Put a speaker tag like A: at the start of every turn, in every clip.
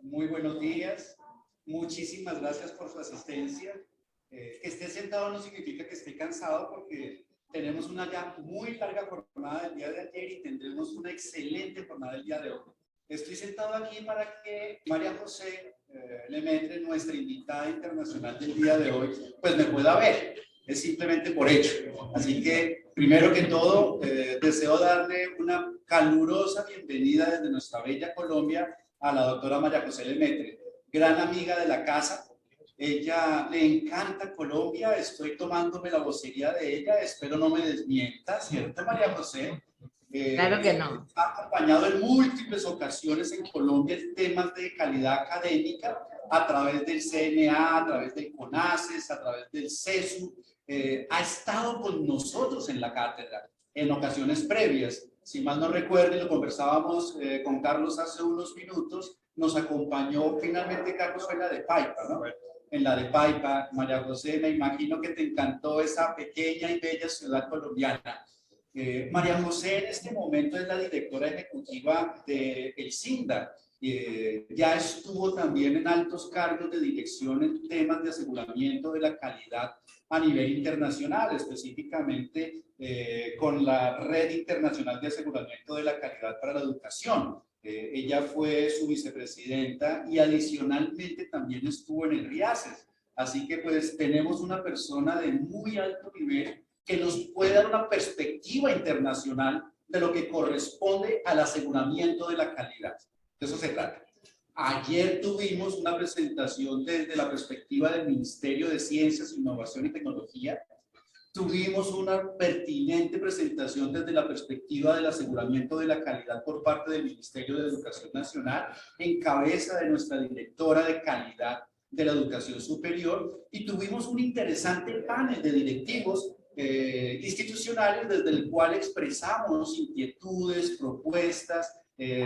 A: Muy buenos días. Muchísimas gracias por su asistencia. Que esté sentado no significa que esté cansado, porque tenemos una ya muy larga jornada del día de ayer y tendremos una excelente jornada del día de hoy. Estoy sentado aquí para que María José Lemaitre, nuestra invitada internacional del día de hoy, pues me pueda ver. Es simplemente por hecho. Así que, primero que todo, deseo darle una calurosa bienvenida desde nuestra bella Colombia a la doctora María José Lemaitre, gran amiga de la casa. Ella le encanta Colombia, estoy tomándome la vocería de ella, espero no me desmienta, ¿cierto, María José?
B: Claro que no.
A: Ha acompañado en múltiples ocasiones en Colombia temas de calidad académica a través del CNA, a través del CONACES, a través del CESU. Ha estado con nosotros en la cátedra en ocasiones previas. Si mal no recuerdo, lo conversábamos con Carlos hace unos minutos, nos acompañó finalmente Carlos fue la de Paipa, ¿no? En la de Paipa. María José, me imagino que te encantó esa pequeña y bella ciudad colombiana. María José en este momento es la directora ejecutiva del SINDA. Ya estuvo también en altos cargos de dirección en temas de aseguramiento de la calidad a nivel internacional, específicamente con la Red Internacional de Aseguramiento de la Calidad para la Educación. Ella fue su vicepresidenta y adicionalmente también estuvo en el RIACES. Así que pues tenemos una persona de muy alto nivel que nos puede dar una perspectiva internacional de lo que corresponde al aseguramiento de la calidad. De eso se trata. Ayer tuvimos una presentación desde la perspectiva del Ministerio de Ciencias, Innovación y Tecnología. Tuvimos una pertinente presentación desde la perspectiva del aseguramiento de la calidad por parte del Ministerio de Educación Nacional, en cabeza de nuestra directora de calidad de la educación superior, y tuvimos un interesante panel de directivos institucionales desde el cual expresamos inquietudes, propuestas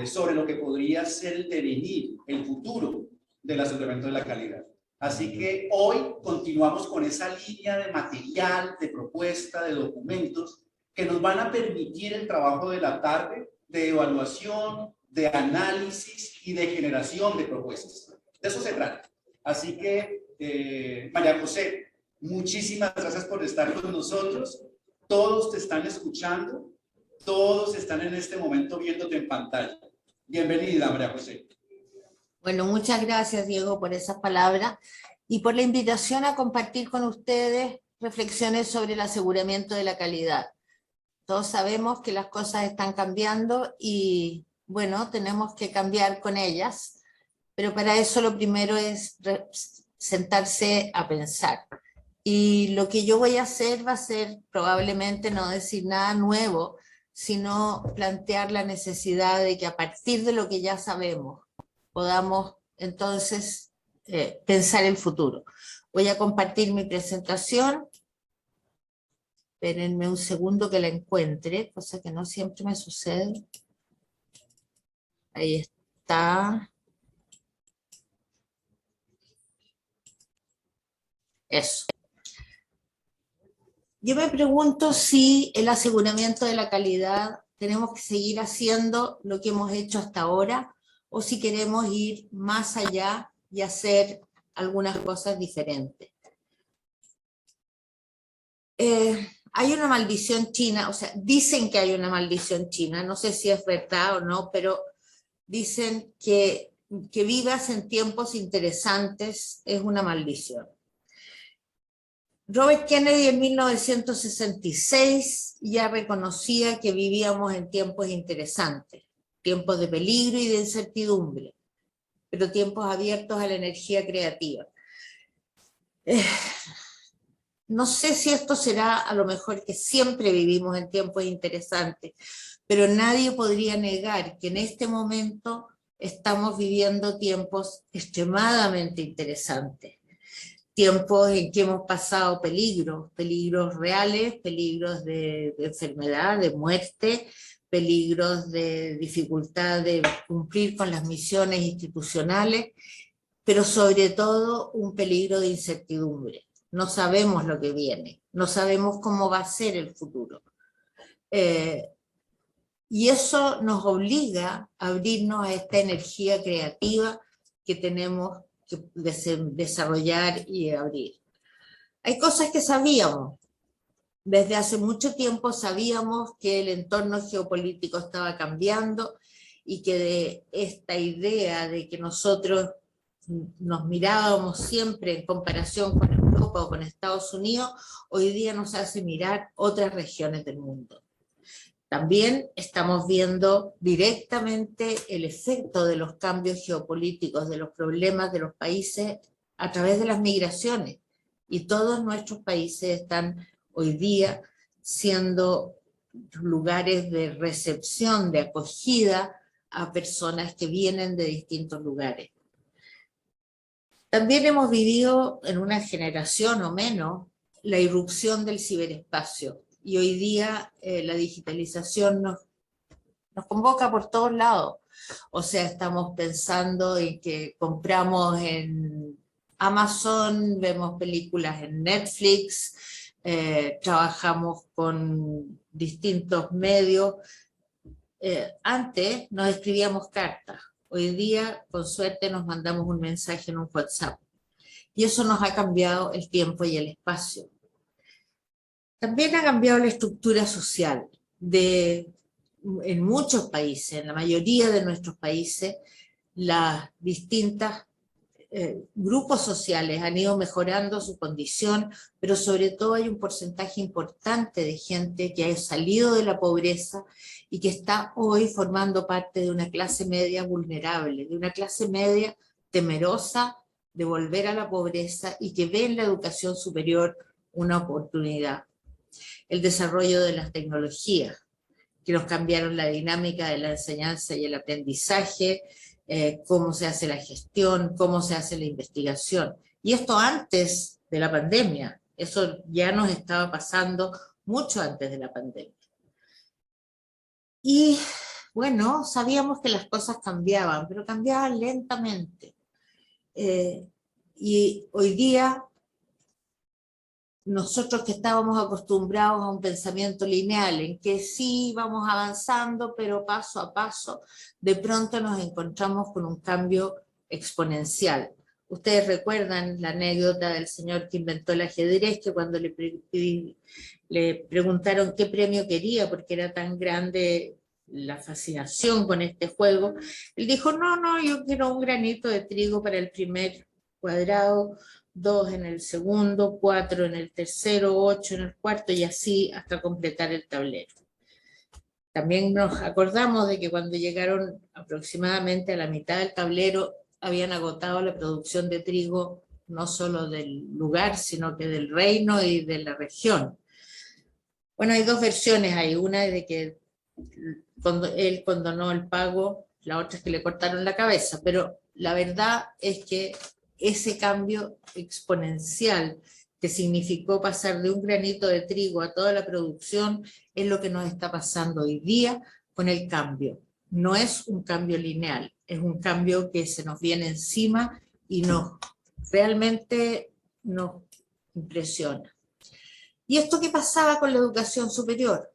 A: sobre lo que podría ser el devenir, el futuro del aseguramiento de la calidad. Así que hoy continuamos con esa línea de material, de propuesta, de documentos que nos van a permitir el trabajo de la tarde de evaluación, de análisis y de generación de propuestas. De eso se trata. Así que, María José, muchísimas gracias por estar con nosotros. Todos te están escuchando, todos están en este momento viéndote en pantalla. Bienvenida, María José.
B: Bueno, muchas gracias, Diego, por esas palabras y por la invitación a compartir con ustedes reflexiones sobre el aseguramiento de la calidad. Todos sabemos que las cosas están cambiando y, bueno, tenemos que cambiar con ellas, pero para eso lo primero es sentarse a pensar. Y lo que yo voy a hacer va a ser probablemente no decir nada nuevo, sino plantear la necesidad de que a partir de lo que ya sabemos, podamos entonces pensar el futuro. Voy a compartir mi presentación. Espérenme un segundo que la encuentre, cosa que no siempre me sucede. Ahí está. Eso. Yo me pregunto si el aseguramiento de la calidad tenemos que seguir haciendo lo que hemos hecho hasta ahora, o si queremos ir más allá y hacer algunas cosas diferentes. Hay una maldición china, o sea, dicen que hay una maldición china, no sé si es verdad o no, pero dicen que vivas en tiempos interesantes es una maldición. Robert Kennedy en 1966 ya reconocía que vivíamos en tiempos interesantes, tiempos de peligro y de incertidumbre, pero tiempos abiertos a la energía creativa. No sé si esto será a lo mejor que siempre vivimos en tiempos interesantes, pero nadie podría negar que en este momento estamos viviendo tiempos extremadamente interesantes. Tiempos en que hemos pasado peligros reales, peligros de enfermedad, de muerte, peligros de dificultad de cumplir con las misiones institucionales, pero sobre todo un peligro de incertidumbre. No sabemos lo que viene, no sabemos cómo va a ser el futuro. Y eso nos obliga a abrirnos a esta energía creativa que tenemos que desarrollar y abrir. Hay cosas que sabíamos. Desde hace mucho tiempo sabíamos que el entorno geopolítico estaba cambiando y que de esta idea de que nosotros nos mirábamos siempre en comparación con Europa o con Estados Unidos, hoy día nos hace mirar otras regiones del mundo. También estamos viendo directamente el efecto de los cambios geopolíticos, de los problemas de los países a través de las migraciones. Y todos nuestros países están hoy día siendo lugares de recepción, de acogida a personas que vienen de distintos lugares. También hemos vivido en una generación o menos la irrupción del ciberespacio. Y hoy día la digitalización nos convoca por todos lados. O sea, estamos pensando en que compramos en Amazon, vemos películas en Netflix, trabajamos con distintos medios. Antes nos escribíamos cartas. Hoy día, con suerte, nos mandamos un mensaje en un WhatsApp. Y eso nos ha cambiado el tiempo y el espacio. También ha cambiado la estructura social en muchos países, en la mayoría de nuestros países, las distintas grupos sociales han ido mejorando su condición, pero sobre todo hay un porcentaje importante de gente que ha salido de la pobreza y que está hoy formando parte de una clase media vulnerable, de una clase media temerosa de volver a la pobreza y que ve en la educación superior una oportunidad. El desarrollo de las tecnologías, que nos cambiaron la dinámica de la enseñanza y el aprendizaje, cómo se hace la gestión, cómo se hace la investigación. Y esto antes de la pandemia, eso ya nos estaba pasando mucho antes de la pandemia. Y bueno, sabíamos que las cosas cambiaban, pero cambiaban lentamente. Y hoy día, nosotros que estábamos acostumbrados a un pensamiento lineal, en que sí vamos avanzando, pero paso a paso, de pronto nos encontramos con un cambio exponencial. Ustedes recuerdan la anécdota del señor que inventó el ajedrez, que cuando le preguntaron qué premio quería, porque era tan grande la fascinación con este juego, él dijo, no, yo quiero un granito de trigo para el primer cuadrado, 2 en el segundo, 4 en el tercero, 8 en el cuarto y así hasta completar el tablero. También nos acordamos de que cuando llegaron aproximadamente a la mitad del tablero habían agotado la producción de trigo no solo del lugar, sino que del reino y de la región. Bueno, hay dos versiones, hay una de que él condonó el pago, la otra es que le cortaron la cabeza, pero la verdad es que ese cambio exponencial que significó pasar de un granito de trigo a toda la producción es lo que nos está pasando hoy día con el cambio. No es un cambio lineal, es un cambio que se nos viene encima y realmente nos impresiona. ¿Y esto qué pasaba con la educación superior?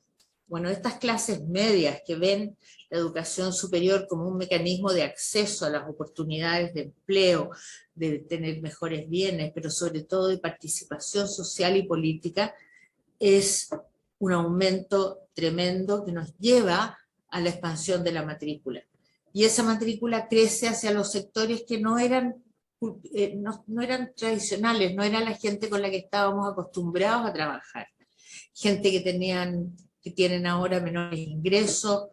B: Bueno, estas clases medias que ven la educación superior como un mecanismo de acceso a las oportunidades de empleo, de tener mejores bienes, pero sobre todo de participación social y política, es un aumento tremendo que nos lleva a la expansión de la matrícula. Y esa matrícula crece hacia los sectores que no eran tradicionales, no era la gente con la que estábamos acostumbrados a trabajar. Gente que tienen ahora menores ingresos,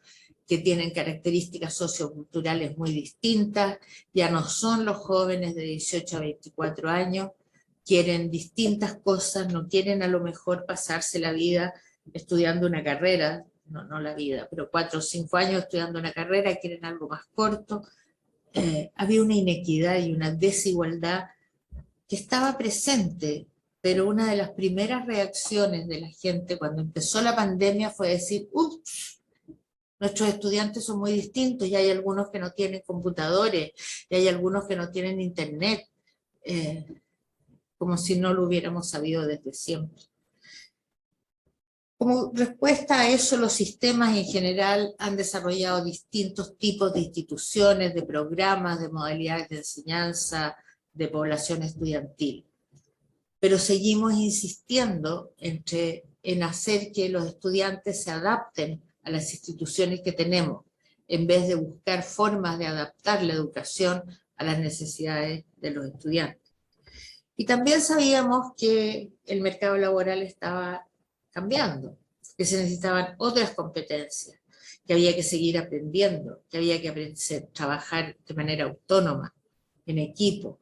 B: que tienen características socioculturales muy distintas, ya no son los jóvenes de 18 a 24 años, quieren distintas cosas, no quieren a lo mejor pasarse la vida estudiando una carrera, no la vida, pero 4 o 5 años estudiando una carrera, quieren algo más corto. Había una inequidad y una desigualdad que estaba presente, pero una de las primeras reacciones de la gente cuando empezó la pandemia fue decir, nuestros estudiantes son muy distintos y hay algunos que no tienen computadores y hay algunos que no tienen internet, como si no lo hubiéramos sabido desde siempre. Como respuesta a eso, los sistemas en general han desarrollado distintos tipos de instituciones, de programas, de modalidades de enseñanza, de población estudiantil. Pero seguimos insistiendo en hacer que los estudiantes se adapten a las instituciones que tenemos, en vez de buscar formas de adaptar la educación a las necesidades de los estudiantes. Y también sabíamos que el mercado laboral estaba cambiando, que se necesitaban otras competencias, que había que seguir aprendiendo, que había que aprender a trabajar de manera autónoma, en equipo.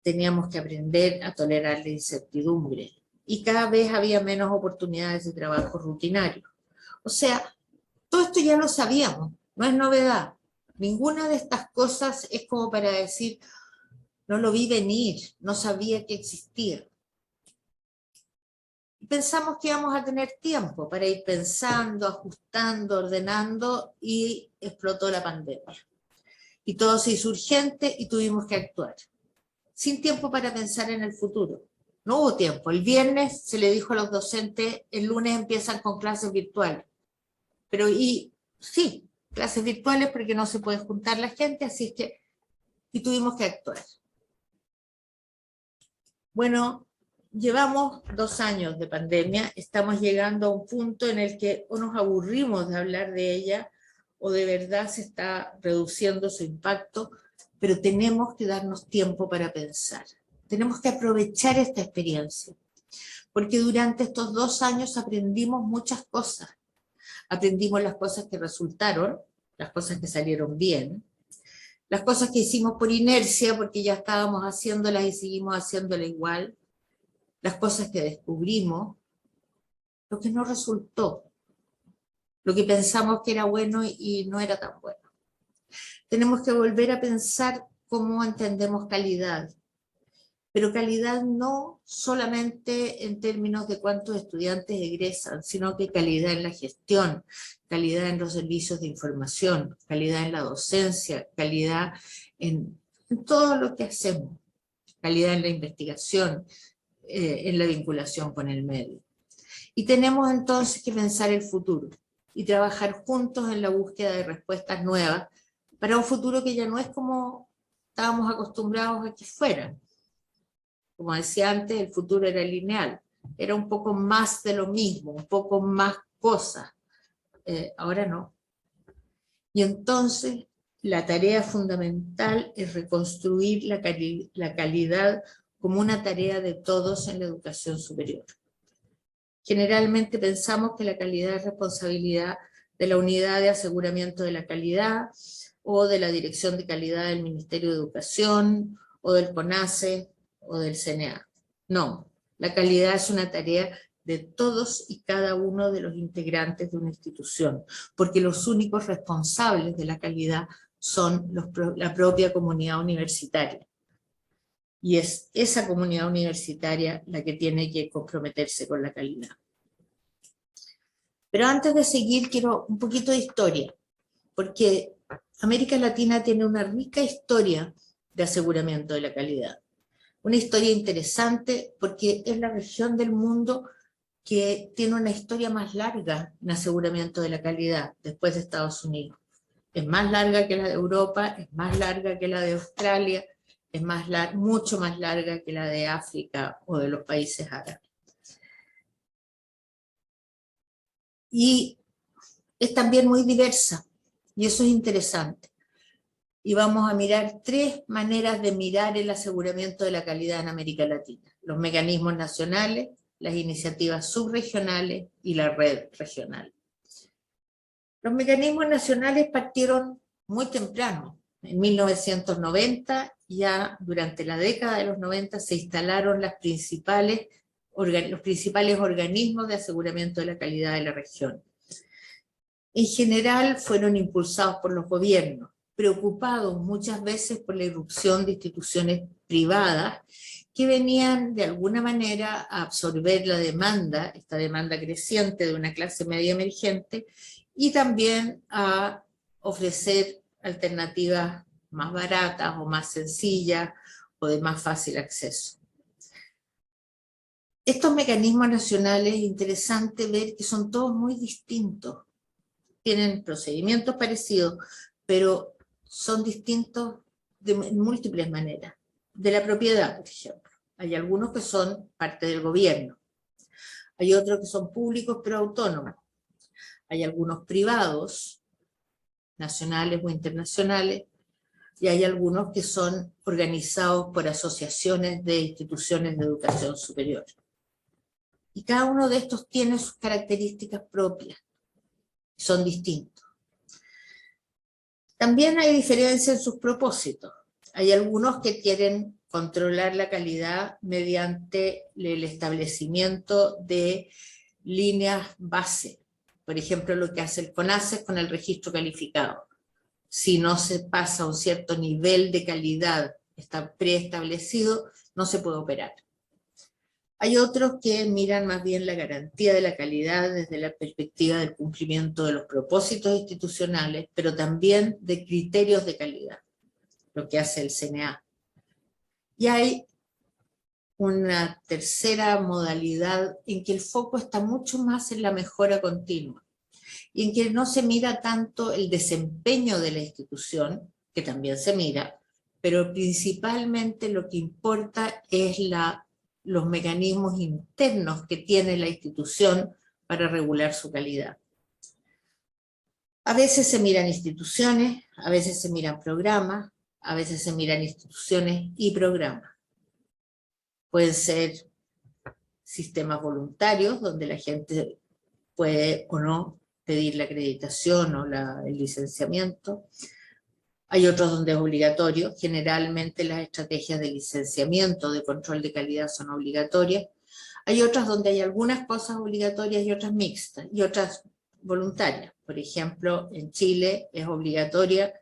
B: Teníamos que aprender a tolerar la incertidumbre y cada vez había menos oportunidades de trabajo rutinario. O sea, todo esto ya lo sabíamos, no es novedad. Ninguna de estas cosas es como para decir, no lo vi venir, no sabía que existía. Pensamos que íbamos a tener tiempo para ir pensando, ajustando, ordenando, y explotó la pandemia. Y todo se hizo urgente y tuvimos que actuar. Sin tiempo para pensar en el futuro. No hubo tiempo. El viernes se le dijo a los docentes, el lunes empiezan con clases virtuales. Pero sí, clases virtuales porque no se puede juntar la gente, así que, y tuvimos que actuar. Bueno, llevamos 2 años de pandemia, estamos llegando a un punto en el que o nos aburrimos de hablar de ella, o de verdad se está reduciendo su impacto, pero tenemos que darnos tiempo para pensar. Tenemos que aprovechar esta experiencia, porque durante estos 2 años aprendimos muchas cosas. Aprendimos las cosas que resultaron, las cosas que salieron bien, las cosas que hicimos por inercia, porque ya estábamos haciéndolas y seguimos haciéndolas igual, las cosas que descubrimos, lo que no resultó, lo que pensamos que era bueno y no era tan bueno. Tenemos que volver a pensar cómo entendemos calidad, pero calidad no solamente en términos de cuántos estudiantes egresan, sino que calidad en la gestión, calidad en los servicios de información, calidad en la docencia, calidad en todo lo que hacemos, calidad en la investigación, en la vinculación con el medio. Y tenemos entonces que pensar el futuro y trabajar juntos en la búsqueda de respuestas nuevas para un futuro que ya no es como estábamos acostumbrados a que fuera. Como decía antes, el futuro era lineal, era un poco más de lo mismo, un poco más cosas. Ahora no. Y entonces la tarea fundamental es reconstruir la calidad como una tarea de todos en la educación superior. Generalmente pensamos que la calidad es responsabilidad de la Unidad de Aseguramiento de la Calidad o de la Dirección de Calidad del Ministerio de Educación o del CONACE o del CNA. No, la calidad es una tarea de todos y cada uno de los integrantes de una institución, porque los únicos responsables de la calidad son la propia comunidad universitaria. Y es esa comunidad universitaria la que tiene que comprometerse con la calidad. Pero antes de seguir, quiero un poquito de historia, porque América Latina tiene una rica historia de aseguramiento de la calidad. Una historia interesante porque es la región del mundo que tiene una historia más larga en aseguramiento de la calidad después de Estados Unidos. Es más larga que la de Europa, es más larga que la de Australia, es mucho más larga que la de África o de los países árabes. Y es también muy diversa, y eso es interesante. Y vamos a mirar 3 maneras de mirar el aseguramiento de la calidad en América Latina: los mecanismos nacionales, las iniciativas subregionales y la red regional. Los mecanismos nacionales partieron muy temprano. En 1990, ya durante la década de los 90, se instalaron los principales organismos de aseguramiento de la calidad de la región. En general fueron impulsados por los gobiernos, preocupados muchas veces por la irrupción de instituciones privadas que venían de alguna manera a absorber la demanda, esta demanda creciente de una clase media emergente, y también a ofrecer alternativas más baratas o más sencillas o de más fácil acceso. Estos mecanismos nacionales es interesante ver que son todos muy distintos. Tienen procedimientos parecidos, pero son distintos de múltiples maneras. De la propiedad, por ejemplo. Hay algunos que son parte del gobierno. Hay otros que son públicos pero autónomos. Hay algunos privados, nacionales o internacionales, y hay algunos que son organizados por asociaciones de instituciones de educación superior. Y cada uno de estos tiene sus características propias, son distintos. También hay diferencia en sus propósitos. Hay algunos que quieren controlar la calidad mediante el establecimiento de líneas base. Por ejemplo, lo que hace el CONASES con el registro calificado. Si no se pasa a un cierto nivel de calidad está preestablecido, no se puede operar. Hay otros que miran más bien la garantía de la calidad desde la perspectiva del cumplimiento de los propósitos institucionales, pero también de criterios de calidad, lo que hace el CNA. Y hay una tercera modalidad en que el foco está mucho más en la mejora continua y en que no se mira tanto el desempeño de la institución, que también se mira, pero principalmente lo que importa es los mecanismos internos que tiene la institución para regular su calidad. A veces se miran instituciones, a veces se miran programas, a veces se miran instituciones y programas. Pueden ser sistemas voluntarios, donde la gente puede o no pedir la acreditación o el licenciamiento. Hay otros donde es obligatorio. Generalmente las estrategias de licenciamiento, de control de calidad son obligatorias. Hay otras donde hay algunas cosas obligatorias y otras mixtas, y otras voluntarias. Por ejemplo, en Chile es obligatoria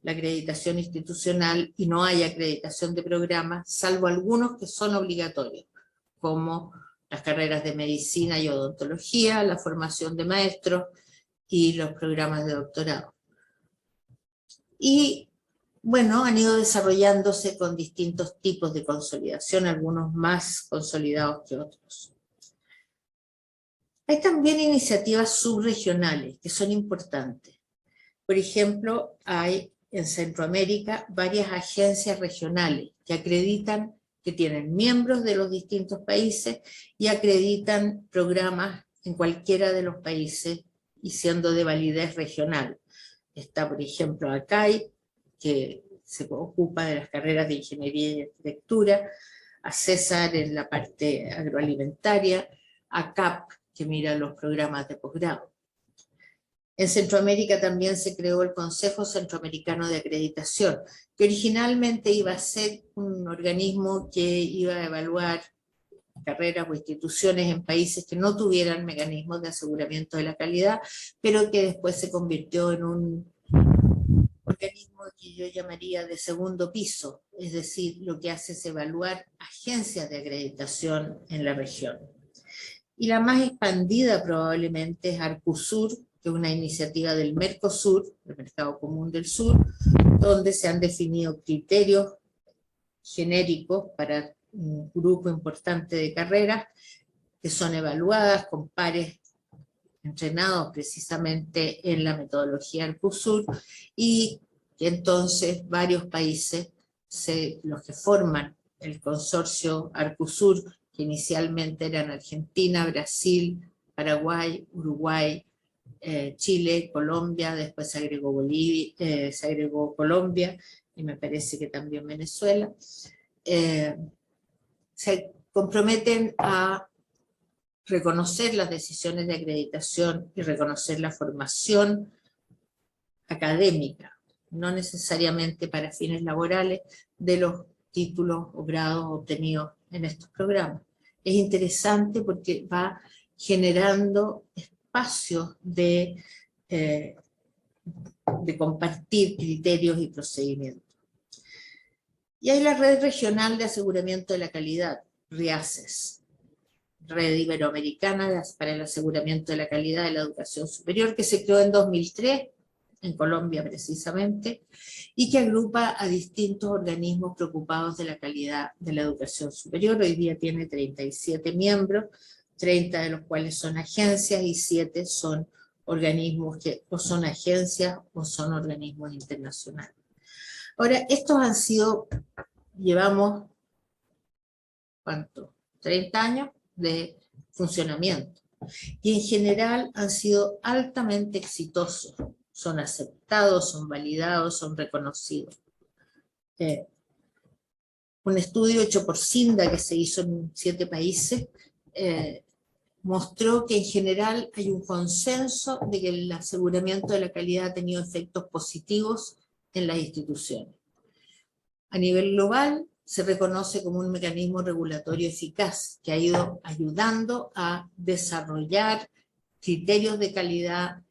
B: la acreditación institucional y no hay acreditación de programas, salvo algunos que son obligatorios, como las carreras de medicina y odontología, la formación de maestros y los programas de doctorado. Y bueno, han ido desarrollándose con distintos tipos de consolidación, algunos más consolidados que otros. Hay también iniciativas subregionales que son importantes. Por ejemplo, hay en Centroamérica varias agencias regionales que acreditan que tienen miembros de los distintos países y acreditan programas en cualquiera de los países y siendo de validez regional. Está, por ejemplo, ACAI, que se ocupa de las carreras de ingeniería y arquitectura, a César en la parte agroalimentaria, a CAP, que mira los programas de posgrado. En Centroamérica también se creó el Consejo Centroamericano de Acreditación, que originalmente iba a ser un organismo que iba a evaluar carreras o instituciones en países que no tuvieran mecanismos de aseguramiento de la calidad, pero que después se convirtió en un organismo que yo llamaría de segundo piso, es decir, lo que hace es evaluar agencias de acreditación en la región. Y la más expandida probablemente es Arcusur, que es una iniciativa del Mercosur, el Mercado Común del Sur, donde se han definido criterios genéricos para un grupo importante de carreras que son evaluadas con pares entrenados precisamente en la metodología Arcusur, y que entonces varios países, los que forman el consorcio Arcusur, que inicialmente eran Argentina, Brasil, Paraguay, Uruguay, Chile, Colombia, después se agregó Bolivia, se agregó Colombia, y me parece que también Venezuela, se comprometen a reconocer las decisiones de acreditación y reconocer la formación académica, no necesariamente para fines laborales, de los títulos o grados obtenidos en estos programas. Es interesante porque va generando espacios de compartir criterios y procedimientos. Y hay la Red Regional de Aseguramiento de la Calidad, RIACES, Red Iberoamericana para el Aseguramiento de la Calidad de la Educación Superior, que se creó en 2003 en Colombia precisamente, y que agrupa a distintos organismos preocupados de la calidad de la educación superior. Hoy día tiene 37 miembros, 30 de los cuales son agencias y 7 son organismos que o son agencias o son organismos internacionales. Ahora, estos han sido, llevamos, ¿cuánto? 30 años de funcionamiento. Y en general han sido altamente exitosos. Son aceptados, son validados, son reconocidos. Un estudio hecho por CINDA que se hizo en 7 países mostró que en general hay un consenso de que el aseguramiento de la calidad ha tenido efectos positivos en las instituciones. A nivel global, se reconoce como un mecanismo regulatorio eficaz que ha ido ayudando a desarrollar criterios de calidad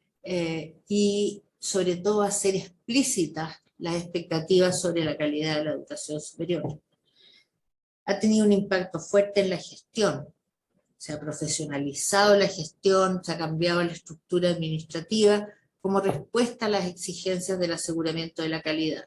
B: y sobre todo a hacer explícitas las expectativas sobre la calidad de la educación superior. Ha tenido un impacto fuerte en la gestión. Se ha profesionalizado la gestión, se ha cambiado la estructura administrativa como respuesta a las exigencias del aseguramiento de la calidad.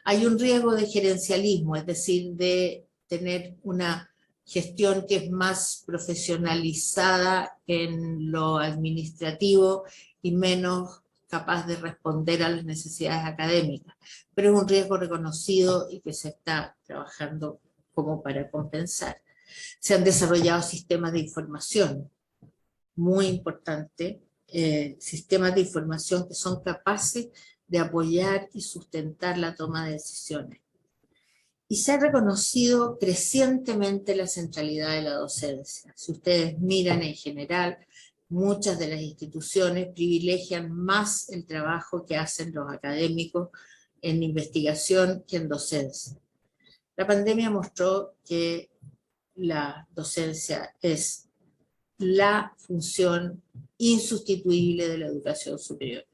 B: Hay un riesgo de gerencialismo, es decir, de tener una gestión que es más profesionalizada en lo administrativo y menos capaz de responder a las necesidades académicas. Pero es un riesgo reconocido y que se está trabajando como para compensar. Se han desarrollado sistemas de información, muy importante, sistemas de información que son capaces de apoyar y sustentar la toma de decisiones. Y se ha reconocido crecientemente la centralidad de la docencia. Si ustedes miran en general, muchas de las instituciones privilegian más el trabajo que hacen los académicos en investigación que en docencia. La pandemia mostró que la docencia es la función insustituible de la educación superior.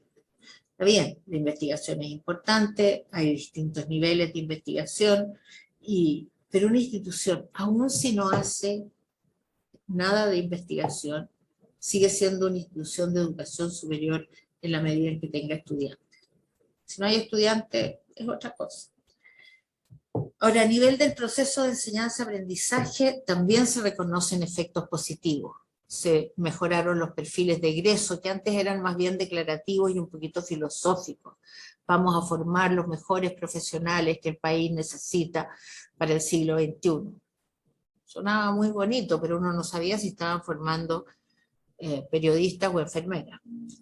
B: Está bien, la investigación es importante, hay distintos niveles de investigación, pero una institución, aun si no hace nada de investigación, sigue siendo una institución de educación superior en la medida en que tenga estudiantes. Si no hay estudiantes, es otra cosa. Ahora, a nivel del proceso de enseñanza-aprendizaje, también se reconocen efectos positivos. Se mejoraron los perfiles de egreso, que antes eran más bien declarativos y un poquito filosóficos. Vamos a formar los mejores profesionales que el país necesita para el siglo XXI. Sonaba muy bonito, pero uno no sabía si estaban formando periodistas o enfermeras.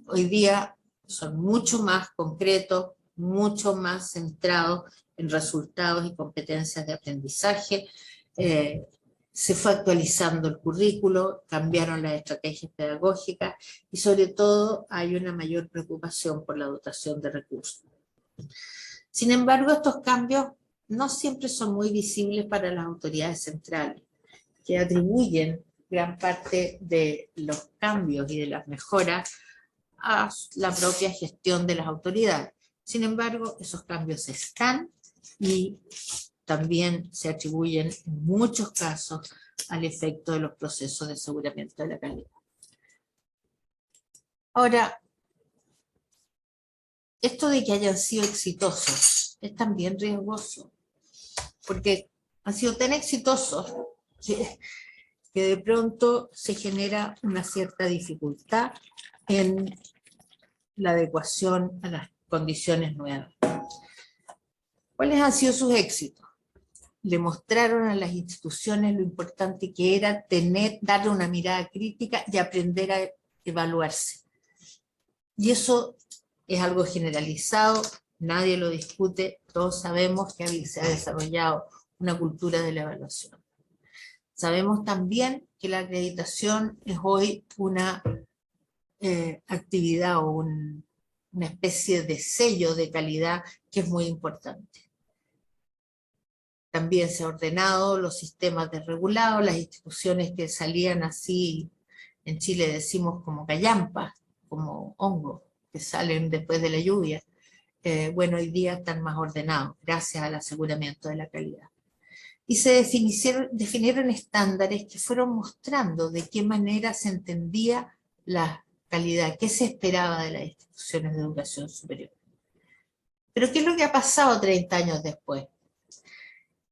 B: Hoy día son mucho más concretos, mucho más centrados en resultados y competencias de aprendizaje. Se fue actualizando el currículo, cambiaron las estrategias pedagógicas y sobre todo hay una mayor preocupación por la dotación de recursos. Sin embargo, estos cambios no siempre son muy visibles para las autoridades centrales, que atribuyen gran parte de los cambios y de las mejoras a la propia gestión de las autoridades. Sin embargo, esos cambios están y también se atribuyen en muchos casos al efecto de los procesos de aseguramiento de la calidad. Ahora, esto de que hayan sido exitosos es también riesgoso, porque han sido tan exitosos que de pronto se genera una cierta dificultad en la adecuación a las condiciones nuevas. ¿Cuáles han sido sus éxitos? Le mostraron a las instituciones lo importante que era darle una mirada crítica y aprender a evaluarse. Y eso es algo generalizado, nadie lo discute, todos sabemos que se ha desarrollado una cultura de la evaluación. Sabemos también que la acreditación es hoy una actividad o una especie de sello de calidad que es muy importante. También se han ordenado los sistemas desregulados, las instituciones que salían así, en Chile decimos como callampas, como hongos que salen después de la lluvia. Bueno, hoy día están más ordenados gracias al aseguramiento de la calidad. Y se definieron estándares que fueron mostrando de qué manera se entendía la calidad, qué se esperaba de las instituciones de educación superior. Pero ¿qué es lo que ha pasado 30 años después?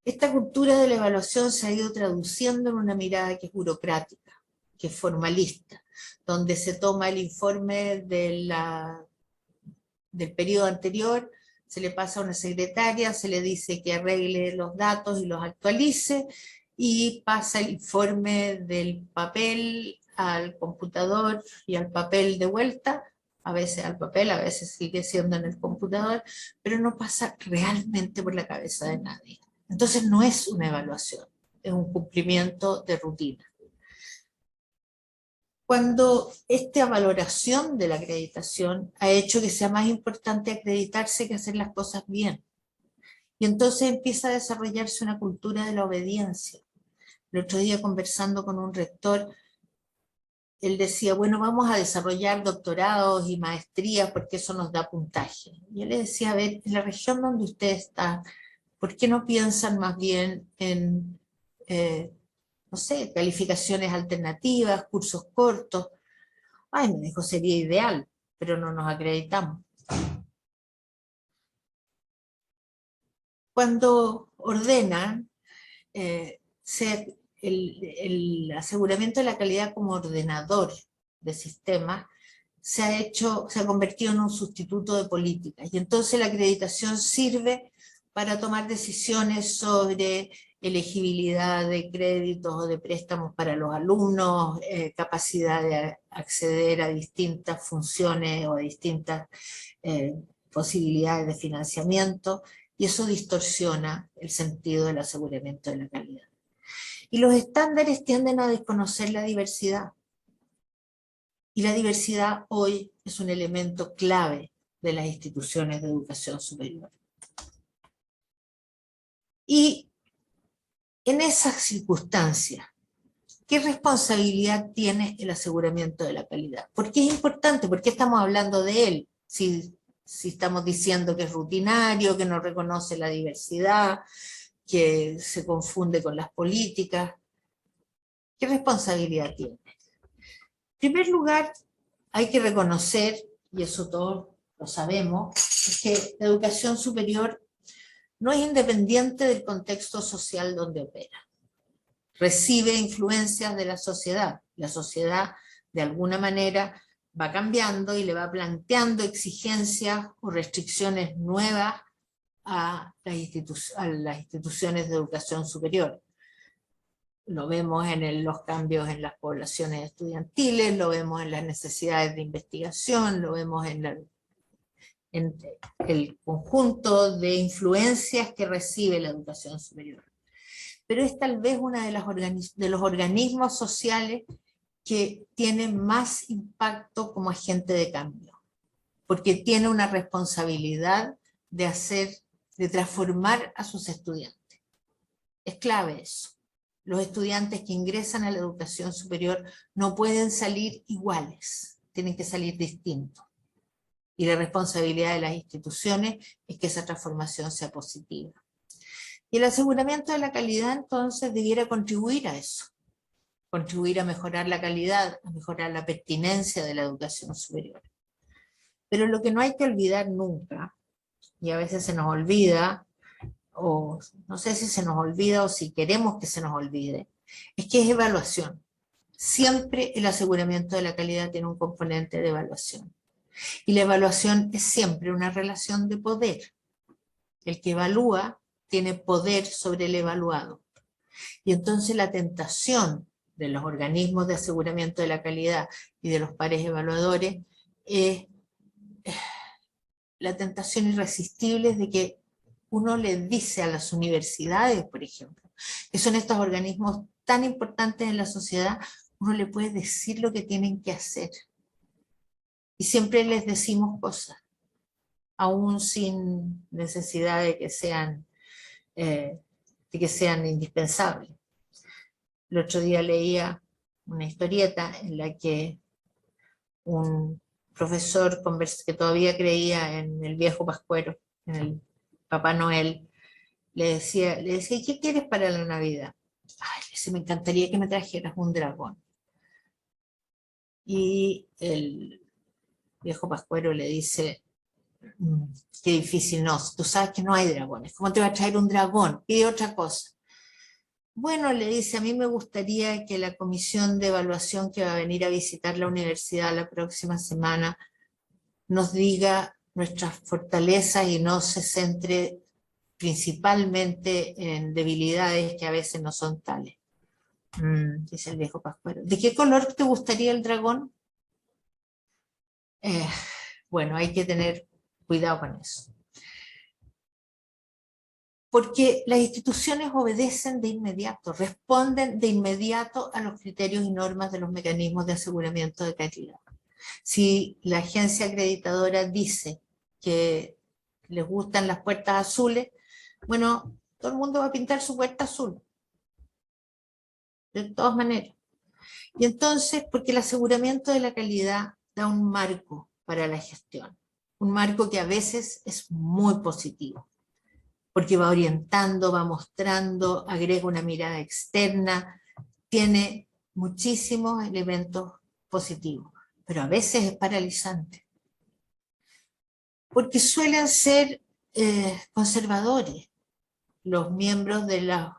B: Esta cultura de la evaluación se ha ido traduciendo en una mirada que es burocrática, que es formalista, donde se toma el informe del periodo anterior, se le pasa a una secretaria, se le dice que arregle los datos y los actualice, y pasa el informe del papel al computador y al papel de vuelta, a veces al papel, a veces sigue siendo en el computador, pero no pasa realmente por la cabeza de nadie. Entonces no es una evaluación, es un cumplimiento de rutina. Cuando esta valoración de la acreditación ha hecho que sea más importante acreditarse que hacer las cosas bien. Y entonces empieza a desarrollarse una cultura de la obediencia. El otro día conversando con un rector, él decía, bueno, vamos a desarrollar doctorados y maestrías porque eso nos da puntaje. Y yo le decía, a ver, en la región donde usted está, ¿por qué no piensan más bien en, no sé, calificaciones alternativas, cursos cortos? Ay, me dijo, sería ideal, pero no nos acreditamos. Cuando ordenan, el aseguramiento de la calidad como ordenador de sistemas se ha convertido en un sustituto de políticas. Y entonces la acreditación sirve para tomar decisiones sobre elegibilidad de créditos o de préstamos para los alumnos, capacidad de acceder a distintas funciones o a distintas eh, posibilidades de financiamiento, y eso distorsiona el sentido del aseguramiento de la calidad. Y los estándares tienden a desconocer la diversidad. Y la diversidad hoy es un elemento clave de las instituciones de educación superior. Y en esas circunstancias, ¿qué responsabilidad tiene el aseguramiento de la calidad? ¿Por qué es importante? ¿Por qué estamos hablando de él? Si estamos diciendo que es rutinario, que no reconoce la diversidad, que se confunde con las políticas. ¿Qué responsabilidad tiene? En primer lugar, hay que reconocer, y eso todos lo sabemos, es que la educación superior no es independiente del contexto social donde opera. Recibe influencias de la sociedad. La sociedad, de alguna manera, va cambiando y le va planteando exigencias o restricciones nuevas a las instituciones de educación superior. Lo vemos en los cambios en las poblaciones estudiantiles, lo vemos en las necesidades de investigación, lo vemos en el conjunto de influencias que recibe la educación superior. Pero es tal vez uno de los organismos sociales que tiene más impacto como agente de cambio, porque tiene una responsabilidad de transformar a sus estudiantes. Es clave eso. Los estudiantes que ingresan a la educación superior no pueden salir iguales, tienen que salir distintos. Y la responsabilidad de las instituciones es que esa transformación sea positiva. Y el aseguramiento de la calidad entonces debiera contribuir a eso, contribuir a mejorar la calidad, a mejorar la pertinencia de la educación superior. Pero lo que no hay que olvidar nunca, y a veces se nos olvida, o no sé si se nos olvida o si queremos que se nos olvide, es que es evaluación. Siempre el aseguramiento de la calidad tiene un componente de evaluación. Y la evaluación es siempre una relación de poder. El que evalúa tiene poder sobre el evaluado. Y entonces la tentación de los organismos de aseguramiento de la calidad y de los pares evaluadores es la tentación irresistible de que uno le dice a las universidades, por ejemplo, que son estos organismos tan importantes en la sociedad, uno le puede decir lo que tienen que hacer. Y siempre les decimos cosas, aún sin necesidad de que sean indispensables. El otro día leía una historieta en la que un profesor que todavía creía en el viejo Pascuero, en el Papá Noel, le decía, ¿qué quieres para la Navidad? Ay, me encantaría que me trajeras un dragón. Y el viejo Pascuero le dice, Qué difícil, no, tú sabes que no hay dragones, ¿cómo te va a traer un dragón? Pide otra cosa. Bueno, le dice, a mí me gustaría que la comisión de evaluación que va a venir a visitar la universidad la próxima semana nos diga nuestras fortalezas y no se centre principalmente en debilidades que a veces no son tales. Dice el viejo Pascuero. ¿De qué color te gustaría el dragón? Bueno, hay que tener cuidado con eso. Porque las instituciones obedecen de inmediato, responden de inmediato a los criterios y normas de los mecanismos de aseguramiento de calidad. Si la agencia acreditadora dice que les gustan las puertas azules, bueno, todo el mundo va a pintar su puerta azul. De todas maneras. Y entonces, porque el aseguramiento de la calidad da un marco para la gestión, un marco que a veces es muy positivo, porque va orientando, va mostrando, agrega una mirada externa, tiene muchísimos elementos positivos, pero a veces es paralizante, porque suelen ser conservadores. Los miembros de los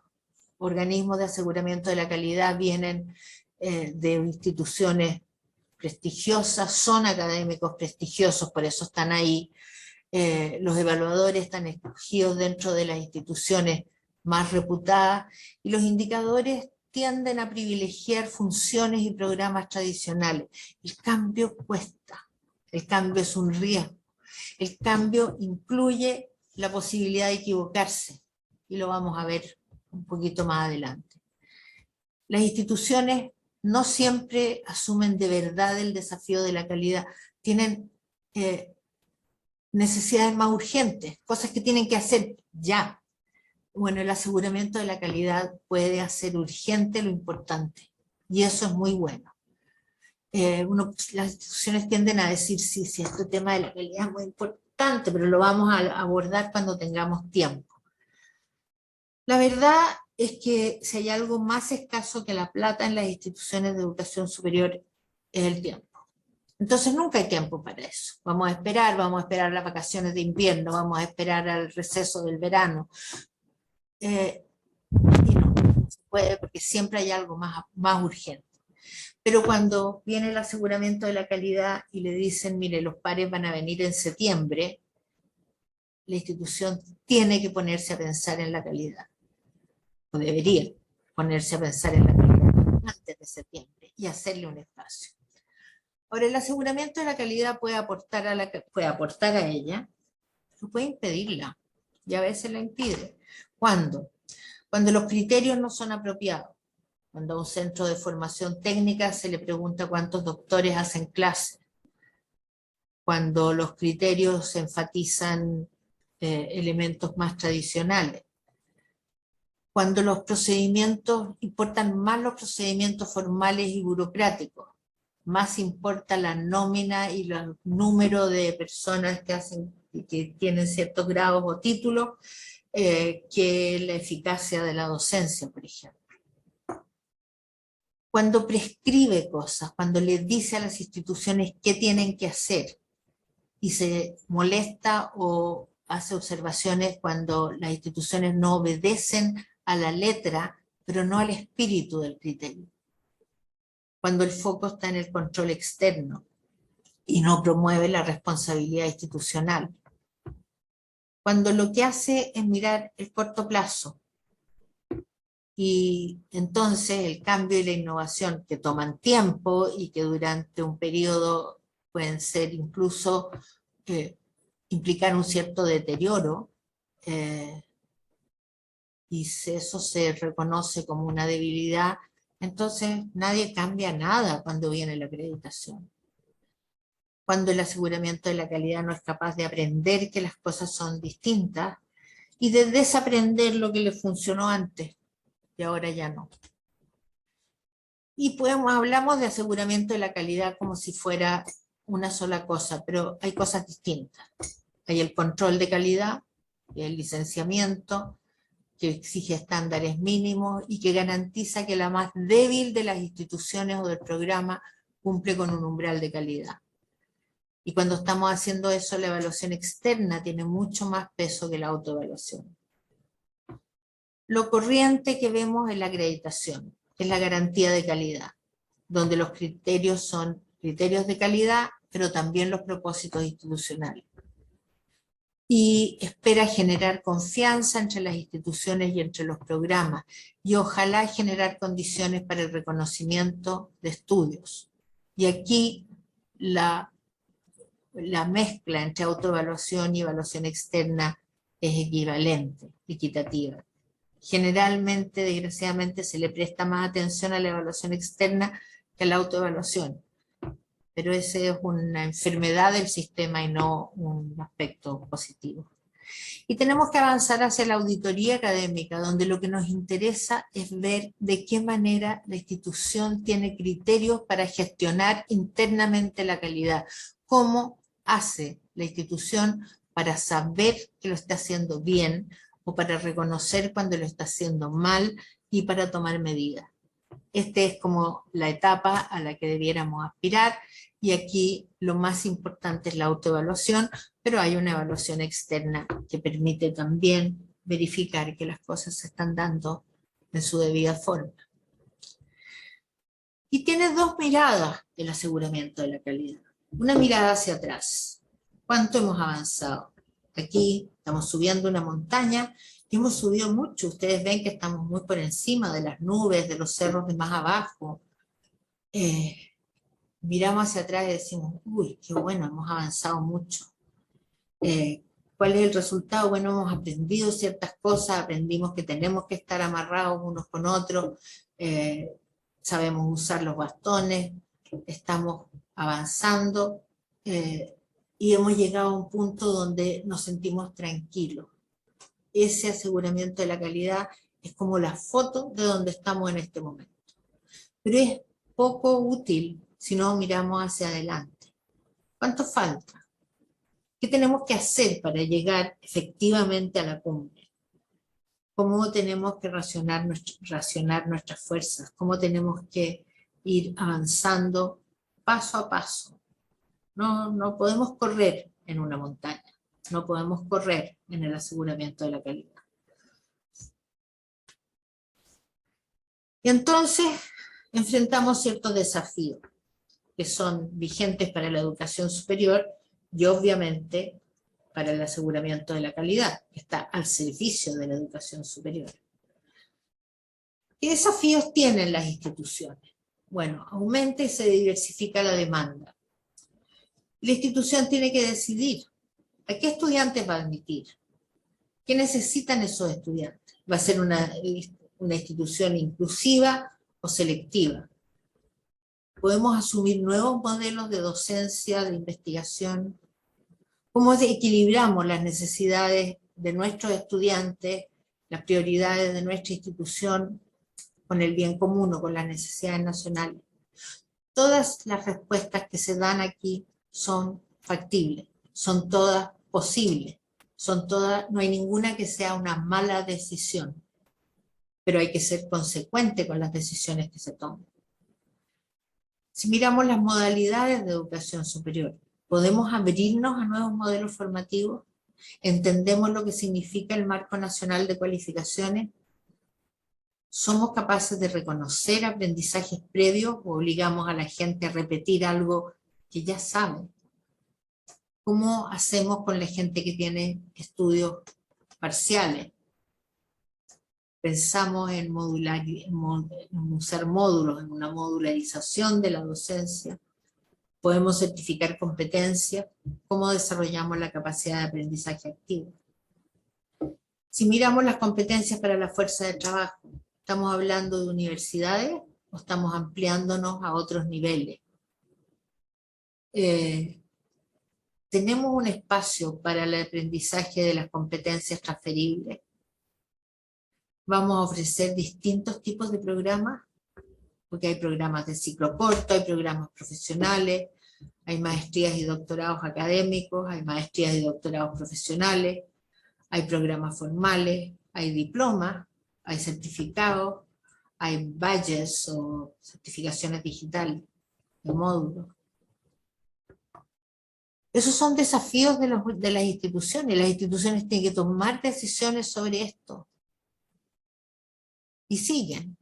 B: organismos de aseguramiento de la calidad vienen de instituciones prestigiosas, son académicos prestigiosos, por eso están ahí. Los evaluadores están escogidos dentro de las instituciones más reputadas y los indicadores tienden a privilegiar funciones y programas tradicionales. El cambio cuesta, el cambio es un riesgo, el cambio incluye la posibilidad de equivocarse y lo vamos a ver un poquito más adelante. Las instituciones no siempre asumen de verdad el desafío de la calidad, tienen necesidades más urgentes, cosas que tienen que hacer ya. Bueno, el aseguramiento de la calidad puede hacer urgente lo importante, y eso es muy bueno. Las instituciones tienden a decir, sí, este tema de la calidad es muy importante, pero lo vamos a abordar cuando tengamos tiempo. La verdad es que si hay algo más escaso que la plata en las instituciones de educación superior, es el tiempo. Entonces nunca hay tiempo para eso. Vamos a esperar las vacaciones de invierno, vamos a esperar al receso del verano. Y no se puede porque siempre hay algo más urgente. Pero cuando viene el aseguramiento de la calidad y le dicen, mire, los pares van a venir en septiembre, la institución tiene que ponerse a pensar en la calidad. O debería ponerse a pensar en la calidad antes de septiembre y hacerle un espacio. Ahora, el aseguramiento de la calidad puede aportar a ella, pero puede impedirla, y a veces la impide. ¿Cuándo? Cuando los criterios no son apropiados. Cuando a un centro de formación técnica se le pregunta cuántos doctores hacen clase. Cuando los criterios enfatizan elementos más tradicionales. Cuando los procedimientos, importan más los procedimientos formales y burocráticos. Más importa la nómina y el número de personas que tienen ciertos grados o títulos que la eficacia de la docencia, por ejemplo. Cuando prescribe cosas, cuando le dice a las instituciones qué tienen que hacer y se molesta o hace observaciones cuando las instituciones no obedecen a la letra, pero no al espíritu del criterio. Cuando el foco está en el control externo y no promueve la responsabilidad institucional. Cuando lo que hace es mirar el corto plazo y entonces el cambio y la innovación que toman tiempo y que durante un periodo pueden ser incluso implicar un cierto deterioro y eso se reconoce como una debilidad, entonces nadie cambia nada cuando viene la acreditación. Cuando el aseguramiento de la calidad no es capaz de aprender que las cosas son distintas y de desaprender lo que le funcionó antes y ahora ya no. Y hablamos de aseguramiento de la calidad como si fuera una sola cosa, pero hay cosas distintas. Hay el control de calidad, el licenciamiento, que exige estándares mínimos y que garantiza que la más débil de las instituciones o del programa cumple con un umbral de calidad. Y cuando estamos haciendo eso, la evaluación externa tiene mucho más peso que la autoevaluación. Lo corriente que vemos es la acreditación, que es la garantía de calidad, donde los criterios son criterios de calidad, pero también los propósitos institucionales. Y espera generar confianza entre las instituciones y entre los programas, y ojalá generar condiciones para el reconocimiento de estudios. Y aquí la mezcla entre autoevaluación y evaluación externa es equivalente, equitativa. Generalmente, desgraciadamente, se le presta más atención a la evaluación externa que a la autoevaluación, pero esa es una enfermedad del sistema y no un aspecto positivo. Y tenemos que avanzar hacia la auditoría académica, donde lo que nos interesa es ver de qué manera la institución tiene criterios para gestionar internamente la calidad, cómo hace la institución para saber que lo está haciendo bien o para reconocer cuando lo está haciendo mal y para tomar medidas. Esta es como la etapa a la que debiéramos aspirar, y aquí lo más importante es la autoevaluación, pero hay una evaluación externa que permite también verificar que las cosas se están dando en su debida forma. Y tiene dos miradas el aseguramiento de la calidad. Una mirada hacia atrás. ¿Cuánto hemos avanzado? Aquí estamos subiendo una montaña y hemos subido mucho. Ustedes ven que estamos muy por encima de las nubes, de los cerros de más abajo. Miramos hacia atrás y decimos, uy, qué bueno, hemos avanzado mucho. ¿Cuál es el resultado? Bueno, hemos aprendido ciertas cosas, aprendimos que tenemos que estar amarrados unos con otros, sabemos usar los bastones, estamos avanzando y hemos llegado a un punto donde nos sentimos tranquilos. Ese aseguramiento de la calidad es como la foto de donde estamos en este momento. Pero es poco útil si no miramos hacia adelante. ¿Cuánto falta? ¿Qué tenemos que hacer para llegar efectivamente a la cumbre? ¿Cómo tenemos que racionar nuestras fuerzas? ¿Cómo tenemos que ir avanzando paso a paso? No podemos correr en una montaña, no podemos correr en el aseguramiento de la calidad. Y entonces enfrentamos ciertos desafíos que son vigentes para la educación superior y obviamente para el aseguramiento de la calidad, que está al servicio de la educación superior. ¿Qué desafíos tienen las instituciones? Bueno, aumenta y se diversifica la demanda. La institución tiene que decidir a qué estudiantes va a admitir, qué necesitan esos estudiantes. ¿Va a ser una institución inclusiva o selectiva? ¿Podemos asumir nuevos modelos de docencia, de investigación? ¿Cómo equilibramos las necesidades de nuestros estudiantes, las prioridades de nuestra institución con el bien común o con las necesidades nacionales? Todas las respuestas que se dan aquí son factibles, son todas posibles, no hay ninguna que sea una mala decisión, pero hay que ser consecuente con las decisiones que se toman. Si miramos las modalidades de educación superior, ¿podemos abrirnos a nuevos modelos formativos? ¿Entendemos lo que significa el Marco Nacional de Cualificaciones? ¿Somos capaces de reconocer aprendizajes previos o obligamos a la gente a repetir algo que ya sabe? ¿Cómo hacemos con la gente que tiene estudios parciales? Pensamos en usar módulos, en una modularización de la docencia. Podemos certificar competencias. ¿Cómo desarrollamos la capacidad de aprendizaje activo? Si miramos las competencias para la fuerza de trabajo, ¿estamos hablando de universidades o estamos ampliándonos a otros niveles? ¿Tenemos un espacio para el aprendizaje de las competencias transferibles? ¿Vamos a ofrecer distintos tipos de programas? Porque hay programas de ciclo corto, hay programas profesionales, hay maestrías y doctorados académicos, hay maestrías y doctorados profesionales, hay programas formales, hay diplomas, hay certificados, hay badges o certificaciones digitales de módulos. Esos son desafíos de las instituciones. Las instituciones tienen que tomar decisiones sobre esto. Y siguen.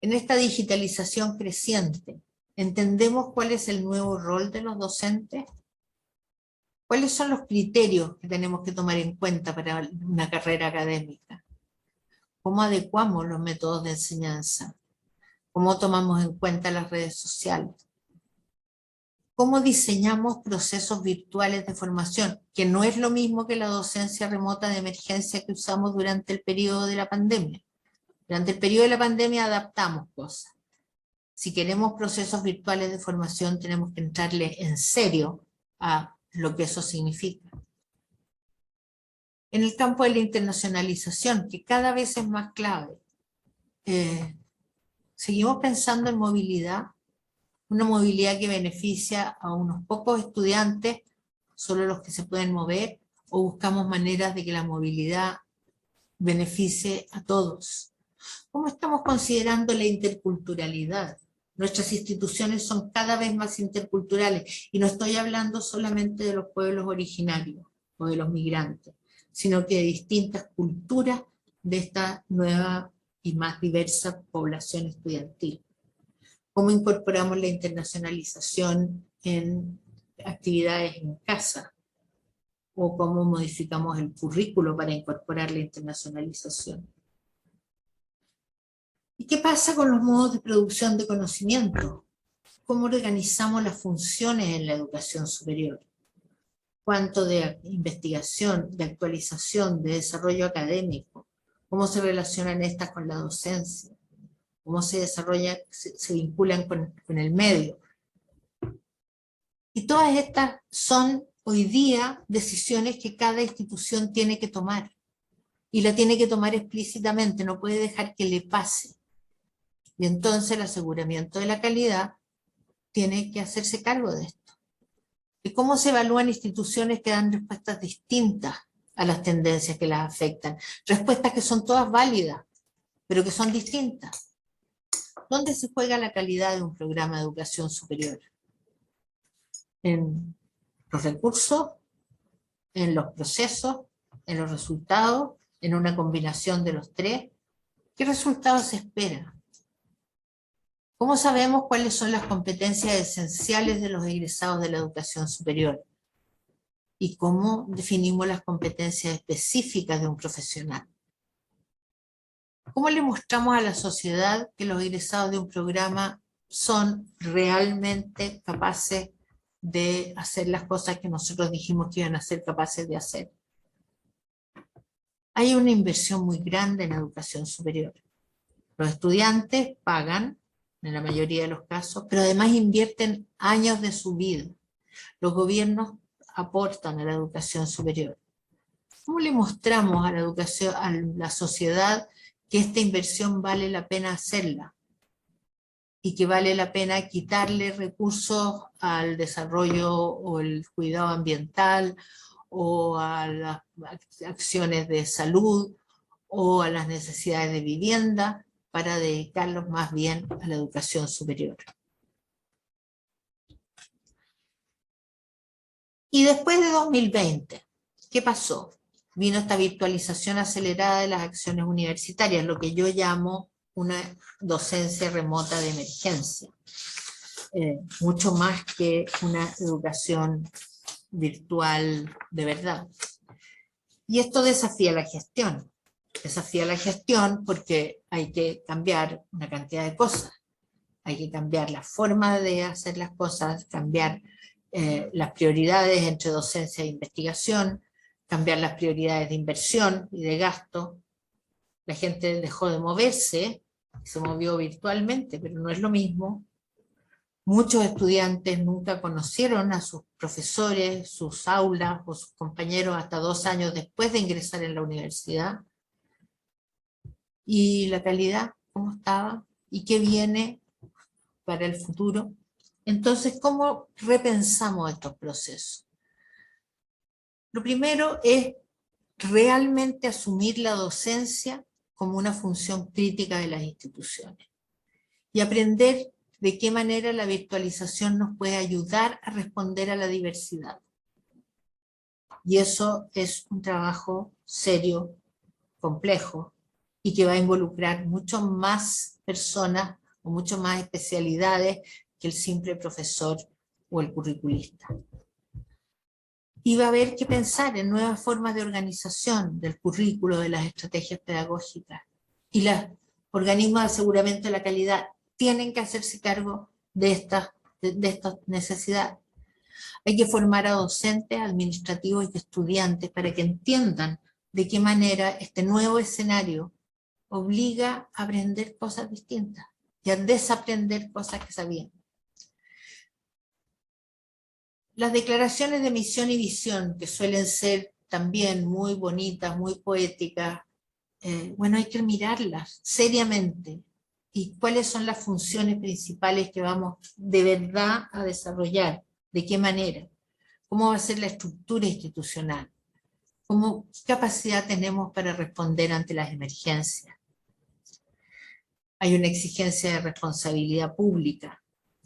B: En esta digitalización creciente, ¿entendemos cuál es el nuevo rol de los docentes? ¿Cuáles son los criterios que tenemos que tomar en cuenta para una carrera académica? ¿Cómo adecuamos los métodos de enseñanza? ¿Cómo tomamos en cuenta las redes sociales? ¿Cómo diseñamos procesos virtuales de formación? Que no es lo mismo que la docencia remota de emergencia que usamos durante el periodo de la pandemia. Durante el periodo de la pandemia adaptamos cosas. Si queremos procesos virtuales de formación, tenemos que entrarle en serio a lo que eso significa. En el campo de la internacionalización, que cada vez es más clave, seguimos pensando en movilidad, una movilidad que beneficia a unos pocos estudiantes, solo los que se pueden mover, o buscamos maneras de que la movilidad beneficie a todos. ¿Cómo estamos considerando la interculturalidad? Nuestras instituciones son cada vez más interculturales, y no estoy hablando solamente de los pueblos originarios o de los migrantes, sino que de distintas culturas de esta nueva y más diversa población estudiantil. ¿Cómo incorporamos la internacionalización en actividades en casa? ¿O cómo modificamos el currículo para incorporar la internacionalización? ¿Y qué pasa con los modos de producción de conocimiento? ¿Cómo organizamos las funciones en la educación superior? ¿Cuánto de investigación, de actualización, de desarrollo académico? ¿Cómo se relacionan estas con la docencia? ¿Cómo se desarrollan, se vinculan con el medio? Y todas estas son hoy día decisiones que cada institución tiene que tomar. Y la tiene que tomar explícitamente, no puede dejar que le pase. Y entonces el aseguramiento de la calidad tiene que hacerse cargo de esto. ¿Y cómo se evalúan instituciones que dan respuestas distintas a las tendencias que las afectan? Respuestas que son todas válidas, pero que son distintas. ¿Dónde se juega la calidad de un programa de educación superior? En los recursos, en los procesos, en los resultados, en una combinación de los tres. ¿Qué resultados se espera? ¿Cómo sabemos cuáles son las competencias esenciales de los egresados de la educación superior? ¿Y cómo definimos las competencias específicas de un profesional? ¿Cómo le mostramos a la sociedad que los egresados de un programa son realmente capaces de hacer las cosas que nosotros dijimos que iban a ser capaces de hacer? Hay una inversión muy grande en educación superior. Los estudiantes pagan, en la mayoría de los casos, pero además invierten años de su vida. Los gobiernos aportan a la educación superior. ¿Cómo le mostramos a la educación, a la sociedad, que esta inversión vale la pena hacerla? Y que vale la pena quitarle recursos al desarrollo o el cuidado ambiental, o a las acciones de salud, o a las necesidades de vivienda, para dedicarlos más bien a la educación superior. Y después de 2020, ¿qué pasó? Vino esta virtualización acelerada de las acciones universitarias, lo que yo llamo una docencia remota de emergencia, mucho más que una educación virtual de verdad. Y esto desafía la gestión. Desafía la gestión porque hay que cambiar una cantidad de cosas. Hay que cambiar la forma de hacer las cosas, cambiar las prioridades entre docencia e investigación, cambiar las prioridades de inversión y de gasto. La gente dejó de moverse, se movió virtualmente, pero no es lo mismo. Muchos estudiantes nunca conocieron a sus profesores, sus aulas o sus compañeros hasta 2 años después de ingresar en la universidad. ¿Y la calidad cómo estaba? ¿Y qué viene para el futuro? Entonces, ¿cómo repensamos estos procesos? Lo primero es realmente asumir la docencia como una función crítica de las instituciones y aprender de qué manera la virtualización nos puede ayudar a responder a la diversidad. Y eso es un trabajo serio, complejo, y que va a involucrar mucho más personas o mucho más especialidades que el simple profesor o el curriculista. Y va a haber que pensar en nuevas formas de organización del currículo, de las estrategias pedagógicas. Y los organismos de aseguramiento de la calidad tienen que hacerse cargo de esta necesidad. Hay que formar a docentes, administrativos y estudiantes para que entiendan de qué manera este nuevo escenario obliga a aprender cosas distintas y a desaprender cosas que sabían. Las declaraciones de misión y visión, que suelen ser también muy bonitas, muy poéticas, bueno, hay que mirarlas seriamente. ¿Y cuáles son las funciones principales que vamos de verdad a desarrollar? ¿De qué manera? ¿Cómo va a ser la estructura institucional? ¿Qué capacidad tenemos para responder ante las emergencias? Hay una exigencia de responsabilidad pública.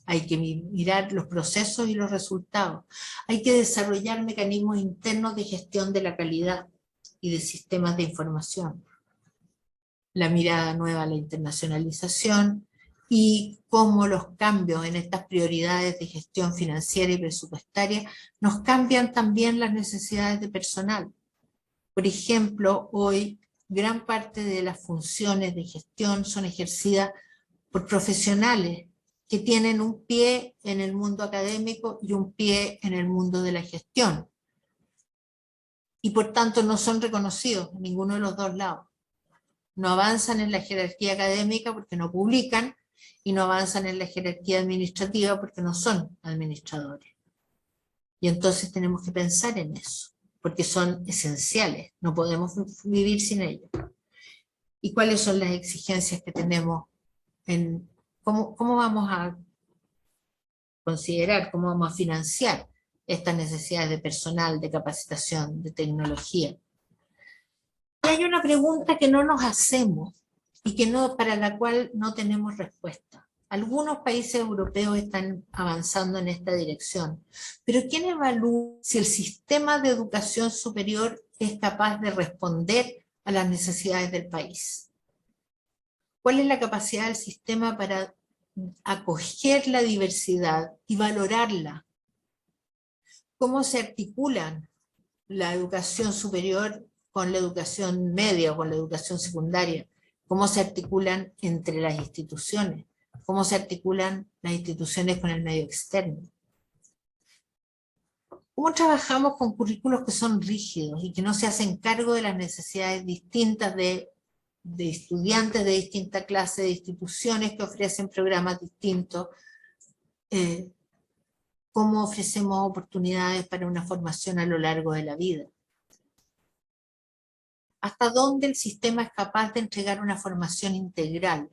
B: Hay que mirar los procesos y los resultados. Hay que desarrollar mecanismos internos de gestión de la calidad y de sistemas de información. La mirada nueva a la internacionalización y cómo los cambios en estas prioridades de gestión financiera y presupuestaria nos cambian también las necesidades de personal. Por ejemplo, hoy gran parte de las funciones de gestión son ejercidas por profesionales que tienen un pie en el mundo académico y un pie en el mundo de la gestión. Y por tanto no son reconocidos en ninguno de los dos lados. No avanzan en la jerarquía académica porque no publican, y no avanzan en la jerarquía administrativa porque no son administradores. Y entonces tenemos que pensar en eso, porque son esenciales, no podemos vivir sin ellos. ¿Y cuáles son las exigencias que tenemos en cómo vamos a considerar, cómo vamos a financiar estas necesidades de personal, de capacitación, de tecnología? Y hay una pregunta que no nos hacemos y que para la cual no tenemos respuesta. Algunos países europeos están avanzando en esta dirección, pero ¿quién evalúa si el sistema de educación superior es capaz de responder a las necesidades del país? ¿Cuál es la capacidad del sistema para acoger la diversidad y valorarla? ¿Cómo se articulan la educación superior con la educación media o con la educación secundaria? ¿Cómo se articulan entre las instituciones? ¿Cómo se articulan las instituciones con el medio externo? ¿Cómo trabajamos con currículos que son rígidos y que no se hacen cargo de las necesidades distintas de estudiantes de distinta clase, de instituciones que ofrecen programas distintos? ¿Cómo ofrecemos oportunidades para una formación a lo largo de la vida? ¿Hasta dónde el sistema es capaz de entregar una formación integral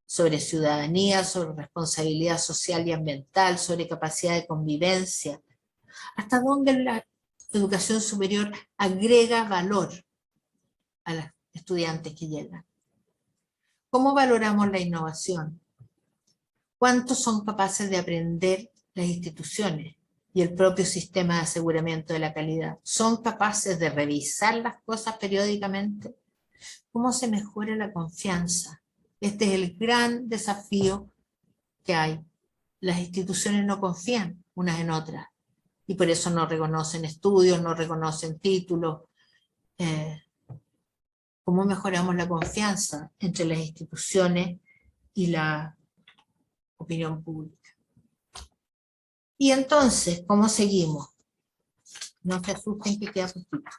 B: sobre ciudadanía, sobre responsabilidad social y ambiental, sobre capacidad de convivencia? ¿Hasta dónde la educación superior agrega valor a los estudiantes que llegan? ¿Cómo valoramos la innovación? ¿Cuántos son capaces de aprender las instituciones y el propio sistema de aseguramiento de la calidad? ¿Son capaces de revisar las cosas periódicamente? ¿Cómo se mejora la confianza? Este es el gran desafío que hay. Las instituciones no confían unas en otras y por eso no reconocen estudios, no reconocen títulos. ¿Cómo mejoramos la confianza entre las instituciones y la opinión pública? Y entonces, ¿cómo seguimos? No se asusten que queda poquito.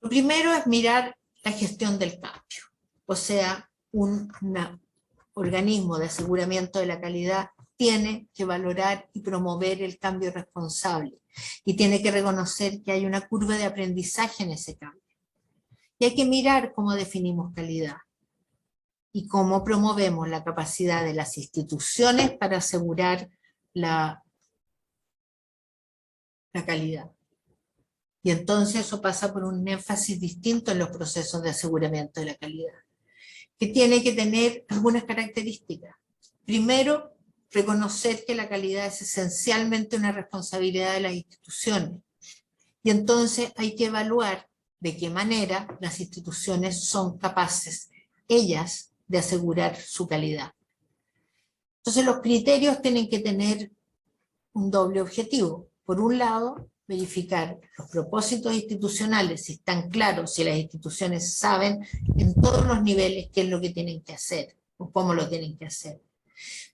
B: Lo primero es mirar la gestión del cambio, o sea, un organismo de aseguramiento de la calidad tiene que valorar y promover el cambio responsable y tiene que reconocer que hay una curva de aprendizaje en ese cambio. Y hay que mirar cómo definimos calidad y cómo promovemos la capacidad de las instituciones para asegurar la calidad. Y entonces eso pasa por un énfasis distinto en los procesos de aseguramiento de la calidad, que tiene que tener algunas características. Primero, reconocer que la calidad es esencialmente una responsabilidad de las instituciones. Y entonces hay que evaluar de qué manera las instituciones son capaces, ellas, de asegurar su calidad. Entonces los criterios tienen que tener un doble objetivo. Por un lado, verificar los propósitos institucionales, si están claros, si las instituciones saben en todos los niveles qué es lo que tienen que hacer o cómo lo tienen que hacer.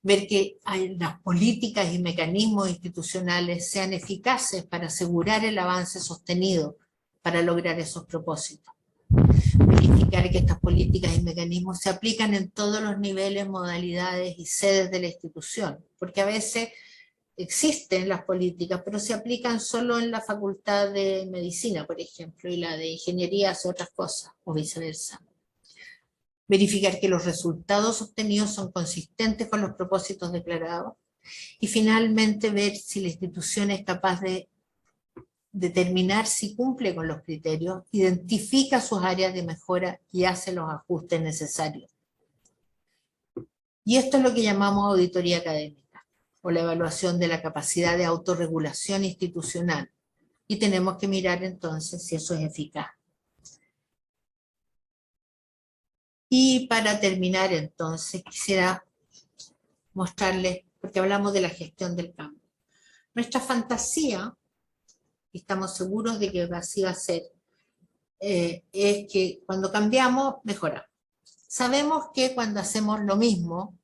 B: Ver que las políticas y mecanismos institucionales sean eficaces para asegurar el avance sostenido para lograr esos propósitos. Verificar que estas políticas y mecanismos se aplican en todos los niveles, modalidades y sedes de la institución, porque a veces existen las políticas, pero se aplican solo en la facultad de medicina, por ejemplo, y la de ingeniería hace otras cosas, o viceversa. Verificar que los resultados obtenidos son consistentes con los propósitos declarados, y finalmente ver si la institución es capaz de determinar si cumple con los criterios, identifica sus áreas de mejora y hace los ajustes necesarios. Y esto es lo que llamamos auditoría académica, o la evaluación de la capacidad de autorregulación institucional. Y tenemos que mirar entonces si eso es eficaz. Y para terminar entonces quisiera mostrarles, porque hablamos de la gestión del cambio. Nuestra fantasía, y estamos seguros de que así va a ser, es que cuando cambiamos, mejoramos. Sabemos que cuando hacemos lo mismo,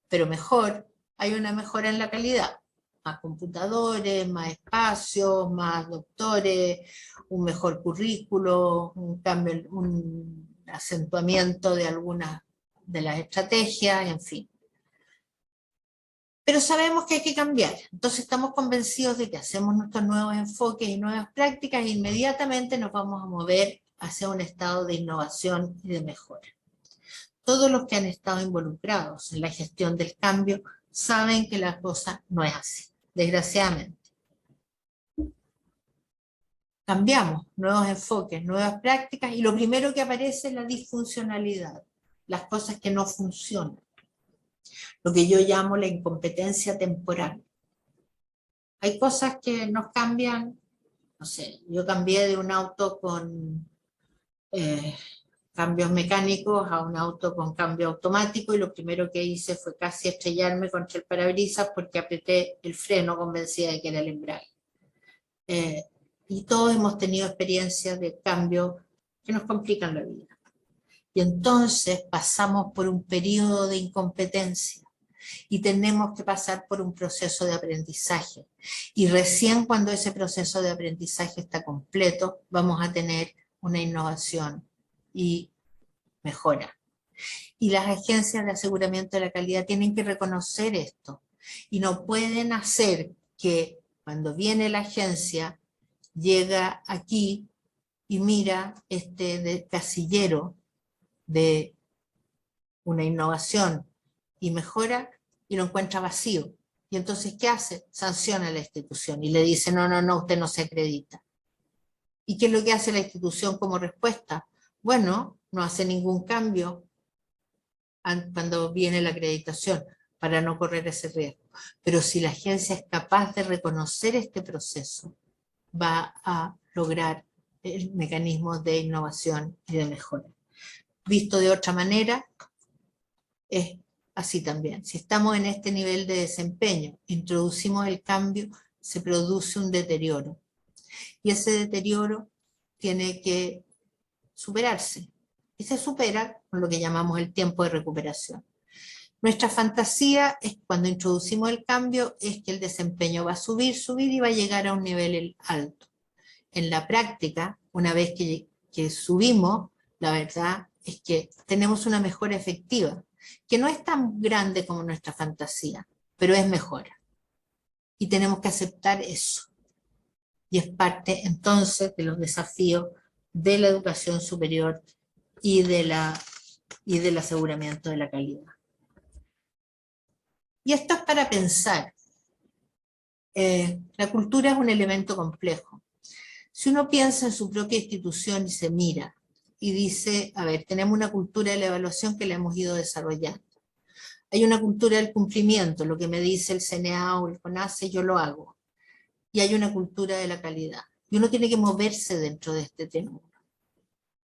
B: pero mejor, hay una mejora en la calidad. Más computadores, más espacios, más doctores, un mejor currículo, un cambio, un acentuamiento de algunas de las estrategias, en fin. Pero sabemos que hay que cambiar, entonces estamos convencidos de que hacemos nuestros nuevos enfoques y nuevas prácticas e inmediatamente nos vamos a mover hacia un estado de innovación y de mejora. Todos los que han estado involucrados en la gestión del cambio saben que la cosa no es así, desgraciadamente. Cambiamos nuevos enfoques, nuevas prácticas y lo primero que aparece es la disfuncionalidad, las cosas que no funcionan. Lo que yo llamo la incompetencia temporal. Hay cosas que nos cambian, no sé, yo cambié de un auto con cambios mecánicos a un auto con cambio automático y lo primero que hice fue casi estrellarme contra el parabrisas porque apreté el freno convencida de que era el embrague. Y todos hemos tenido experiencias de cambio que nos complican la vida. Y entonces pasamos por un periodo de incompetencia y tenemos que pasar por un proceso de aprendizaje. Y recién cuando ese proceso de aprendizaje está completo, vamos a tener una innovación y mejora. Y las agencias de aseguramiento de la calidad tienen que reconocer esto. Y no pueden hacer que cuando viene la agencia, llega aquí y mira este casillero de una innovación y mejora y lo encuentra vacío. Y entonces, ¿qué hace? Sanciona a la institución y le dice, no, no, no, usted no se acredita. ¿Y qué es lo que hace la institución como respuesta? Bueno, no hace ningún cambio cuando viene la acreditación para no correr ese riesgo. Pero si la agencia es capaz de reconocer este proceso, va a lograr el mecanismo de innovación y de mejora. Visto de otra manera, es así también. Si estamos en este nivel de desempeño, introducimos el cambio, se produce un deterioro. Y ese deterioro tiene que superarse. Y se supera con lo que llamamos el tiempo de recuperación. Nuestra fantasía es cuando introducimos el cambio, es que el desempeño va a subir, subir y va a llegar a un nivel alto. En la práctica, una vez que subimos, la verdad es que tenemos una mejora efectiva, que no es tan grande como nuestra fantasía, pero es mejora. Y tenemos que aceptar eso. Y es parte entonces de los desafíos de la educación superior y del aseguramiento de la calidad. Y esto es para pensar. La cultura es un elemento complejo. Si uno piensa en su propia institución y se mira y dice, a ver, tenemos una cultura de la evaluación que la hemos ido desarrollando. Hay una cultura del cumplimiento, lo que me dice el CNA o el CONACE, yo lo hago. Y hay una cultura de la calidad. Y uno tiene que moverse dentro de este tema.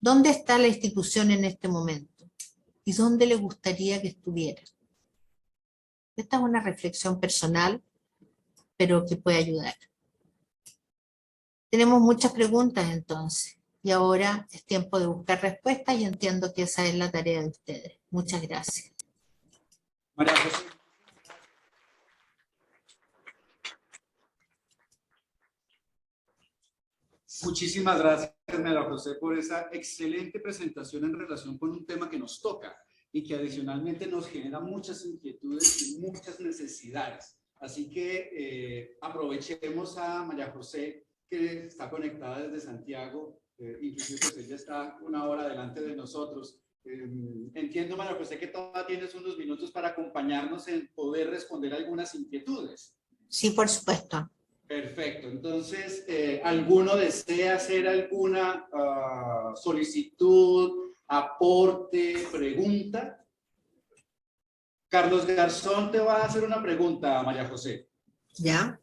B: ¿Dónde está la institución en este momento? ¿Y dónde le gustaría que estuviera? Esta es una reflexión personal, pero que puede ayudar. Tenemos muchas preguntas entonces, y ahora es tiempo de buscar respuestas y entiendo que esa es la tarea de ustedes. Muchas gracias.
A: María José. Muchísimas gracias, María José, por esa excelente presentación en relación con un tema que nos toca y que adicionalmente nos genera muchas inquietudes y muchas necesidades. Así que aprovechemos a María José, que está conectada desde Santiago, inclusive pues ella está una hora delante de nosotros. Entiendo, María José, que todavía tienes unos minutos para acompañarnos en poder responder algunas inquietudes.
B: Sí, por supuesto.
A: Perfecto, entonces, ¿alguno desea hacer alguna solicitud, aporte, pregunta? Carlos Garzón te va a hacer una pregunta, María José.
B: ¿Ya?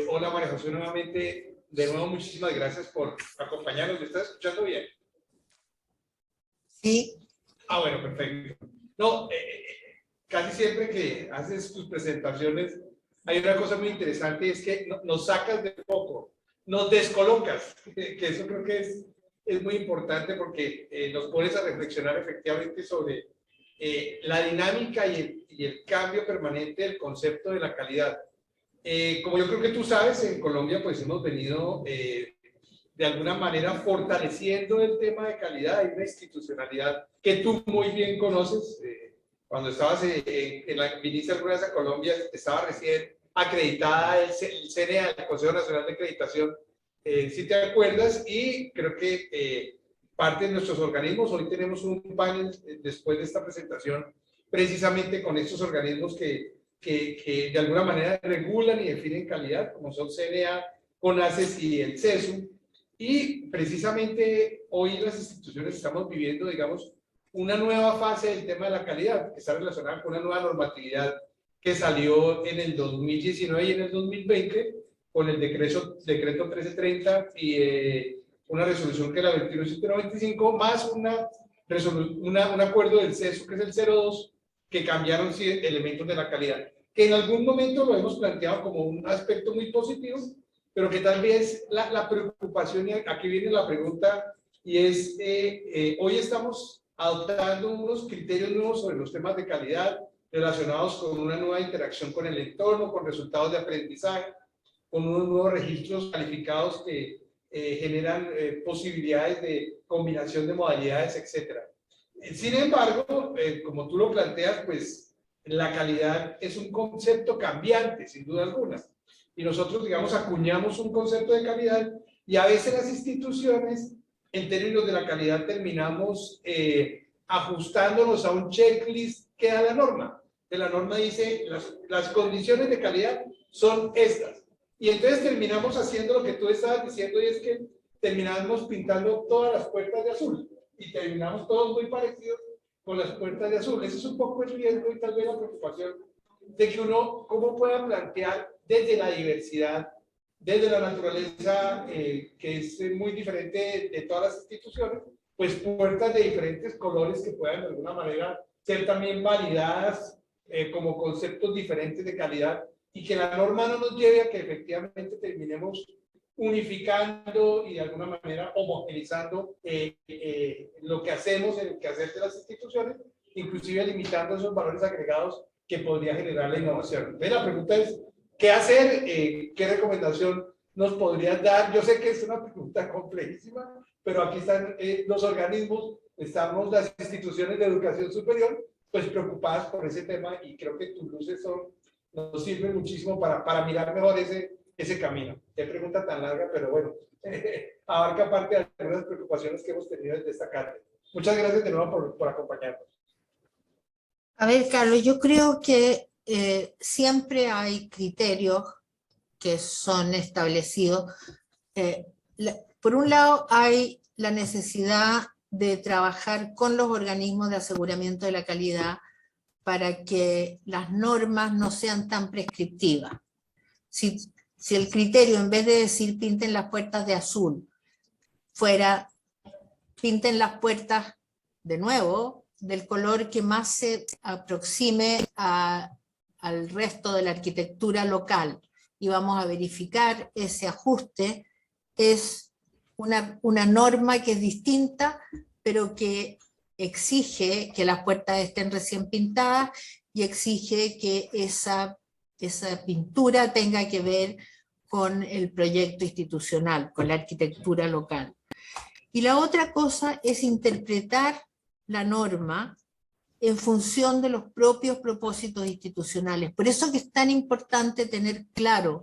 C: Hola María José, nuevamente, de nuevo muchísimas gracias por acompañarnos. ¿Me estás escuchando bien?
B: Sí.
C: Ah, bueno, perfecto. No, casi siempre que haces tus presentaciones, hay una cosa muy interesante, es que nos sacas de foco, nos descolocas, que eso creo que es muy importante porque nos pones a reflexionar efectivamente sobre la dinámica y el cambio permanente del concepto de la calidad. Como yo creo que tú sabes, en Colombia pues hemos venido de alguna manera fortaleciendo el tema de calidad. Hay una institucionalidad que tú muy bien conoces. Cuando estabas viniste alguna vez a Colombia, estaba recién acreditada el CNA, el Consejo Nacional de Acreditación, si te acuerdas, y creo que parte de nuestros organismos, hoy tenemos un panel después de esta presentación, precisamente con estos organismos que de alguna manera regulan y definen calidad, como son CNA, CONACES y el CESU, y precisamente hoy las instituciones estamos viviendo, digamos, una nueva fase del tema de la calidad, que está relacionada con una nueva normatividad que salió en el 2019 y en el 2020, con el decreto 1330 y una resolución que es la 21795, más un acuerdo del CESU, que es el 02, que cambiaron elementos de la calidad, que en algún momento lo hemos planteado como un aspecto muy positivo, pero que tal vez la preocupación, y aquí viene la pregunta, y es, hoy estamos adoptando unos criterios nuevos sobre los temas de calidad relacionados con una nueva interacción con el entorno, con resultados de aprendizaje, con unos nuevos registros calificados que generan posibilidades de combinación de modalidades, etc. Sin embargo, como tú lo planteas, pues la calidad es un concepto cambiante, sin duda alguna. Y nosotros, digamos, acuñamos un concepto de calidad y a veces las instituciones, en términos de la calidad, terminamos ajustándonos a un checklist que da la norma. Que la norma dice, las condiciones de calidad son estas. Y entonces terminamos haciendo lo que tú estabas diciendo, y es que terminamos pintando todas las puertas de azul. Y terminamos todos muy parecidos con las puertas de azul. Ese es un poco el riesgo y tal vez la preocupación de que uno, ¿cómo pueda plantear desde la diversidad, desde la naturaleza, que es muy diferente de todas las instituciones, pues puertas de diferentes colores que puedan de alguna manera ser también validadas como conceptos diferentes de calidad, y que la norma no nos lleve a que efectivamente terminemos unificando y de alguna manera homogenizando lo que hacemos en el quehacer de las instituciones, inclusive limitando esos valores agregados que podría generar la innovación. Entonces, la pregunta es, ¿qué hacer? ¿Qué recomendación nos podrías dar? Yo sé que es una pregunta complejísima, pero aquí están los organismos, estamos las instituciones de educación superior, pues preocupadas por ese tema, y creo que tus luces nos sirven muchísimo para mirar mejor ese camino. Qué pregunta tan larga, pero bueno, abarca parte de algunas preocupaciones que hemos tenido desde esta cátedra. Muchas gracias de nuevo por acompañarnos.
B: A ver, Carlos, yo creo que siempre hay criterios que son establecidos. Por un lado, hay la necesidad de trabajar con los organismos de aseguramiento de la calidad para que las normas no sean tan prescriptivas. Si el criterio, en vez de decir pinten las puertas de azul, fuera pinten las puertas, de nuevo, del color que más se aproxime al resto de la arquitectura local, y vamos a verificar ese ajuste, es una norma que es distinta, pero que exige que las puertas estén recién pintadas y exige que esa pintura tenga que ver con el proyecto institucional, con la arquitectura local. Y la otra cosa es interpretar la norma en función de los propios propósitos institucionales. Por eso que es tan importante tener claro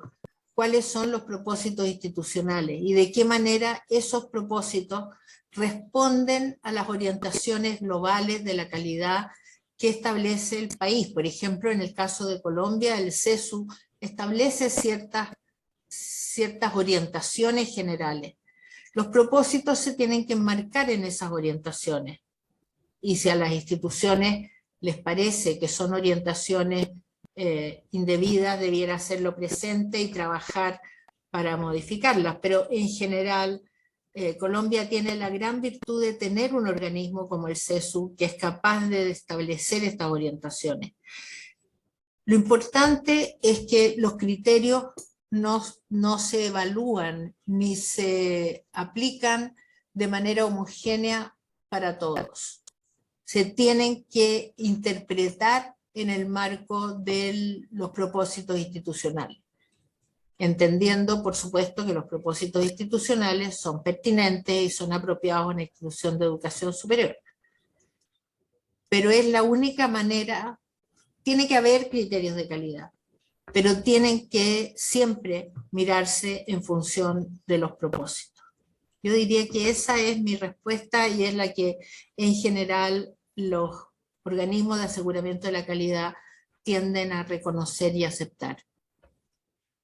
B: cuáles son los propósitos institucionales y de qué manera esos propósitos responden a las orientaciones globales de la calidad que establece el país. Por ejemplo, en el caso de Colombia, el CESU establece ciertas orientaciones generales. Los propósitos se tienen que enmarcar en esas orientaciones. Y si a las instituciones les parece que son orientaciones indebidas, debiera hacerlo presente y trabajar para modificarlas. Pero en general, Colombia tiene la gran virtud de tener un organismo como el CESU que es capaz de establecer estas orientaciones. Lo importante es que los criterios no se evalúan ni se aplican de manera homogénea para todos. Se tienen que interpretar en el marco de los propósitos institucionales, entendiendo, por supuesto, que los propósitos institucionales son pertinentes y son apropiados en la institución de educación superior. Pero es la única manera. Tiene que haber criterios de calidad, pero tienen que siempre mirarse en función de los propósitos. Yo diría que esa es mi respuesta y es la que en general los organismos de aseguramiento de la calidad tienden a reconocer y aceptar.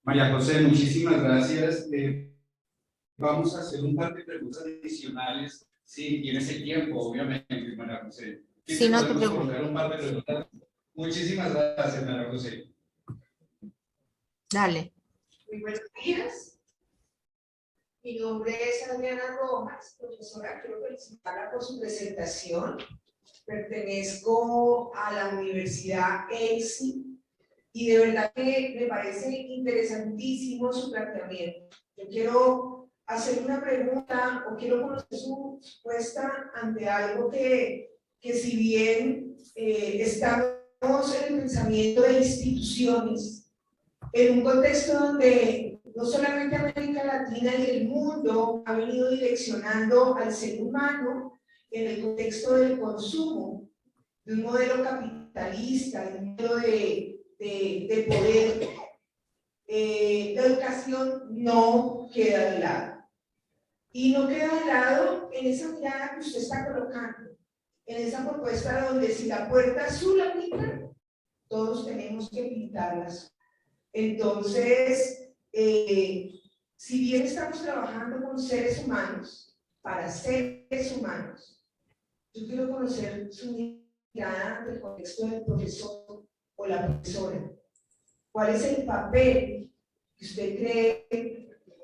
A: María José, muchísimas gracias. Vamos a hacer un par de preguntas adicionales. Sí, tienes el tiempo, obviamente, María José.
B: Sí, no te
A: podemos
B: preocupes.
A: colocar un par de preguntas? Muchísimas gracias, María José.
B: Dale.
D: Muy buenos días. Mi nombre es Adriana Rojas, profesora. Quiero felicitarla por su presentación. Pertenezco a la Universidad EISI y de verdad que me parece interesantísimo su planteamiento. Yo quiero hacer una pregunta o quiero conocer su respuesta ante algo que si bien estamos en el pensamiento de instituciones, en un contexto donde no solamente América Latina y el mundo ha venido direccionando al ser humano en el contexto del consumo, de un modelo capitalista, de un modelo de poder, la educación no queda de lado. Y no queda de lado en esa mirada que usted está colocando, en esa propuesta donde si la puerta azul la pintan, todos tenemos que pintarlas. Entonces, si bien estamos trabajando con seres humanos, para seres humanos, yo quiero conocer su mirada del contexto del profesor o la profesora. ¿Cuál es el papel que usted cree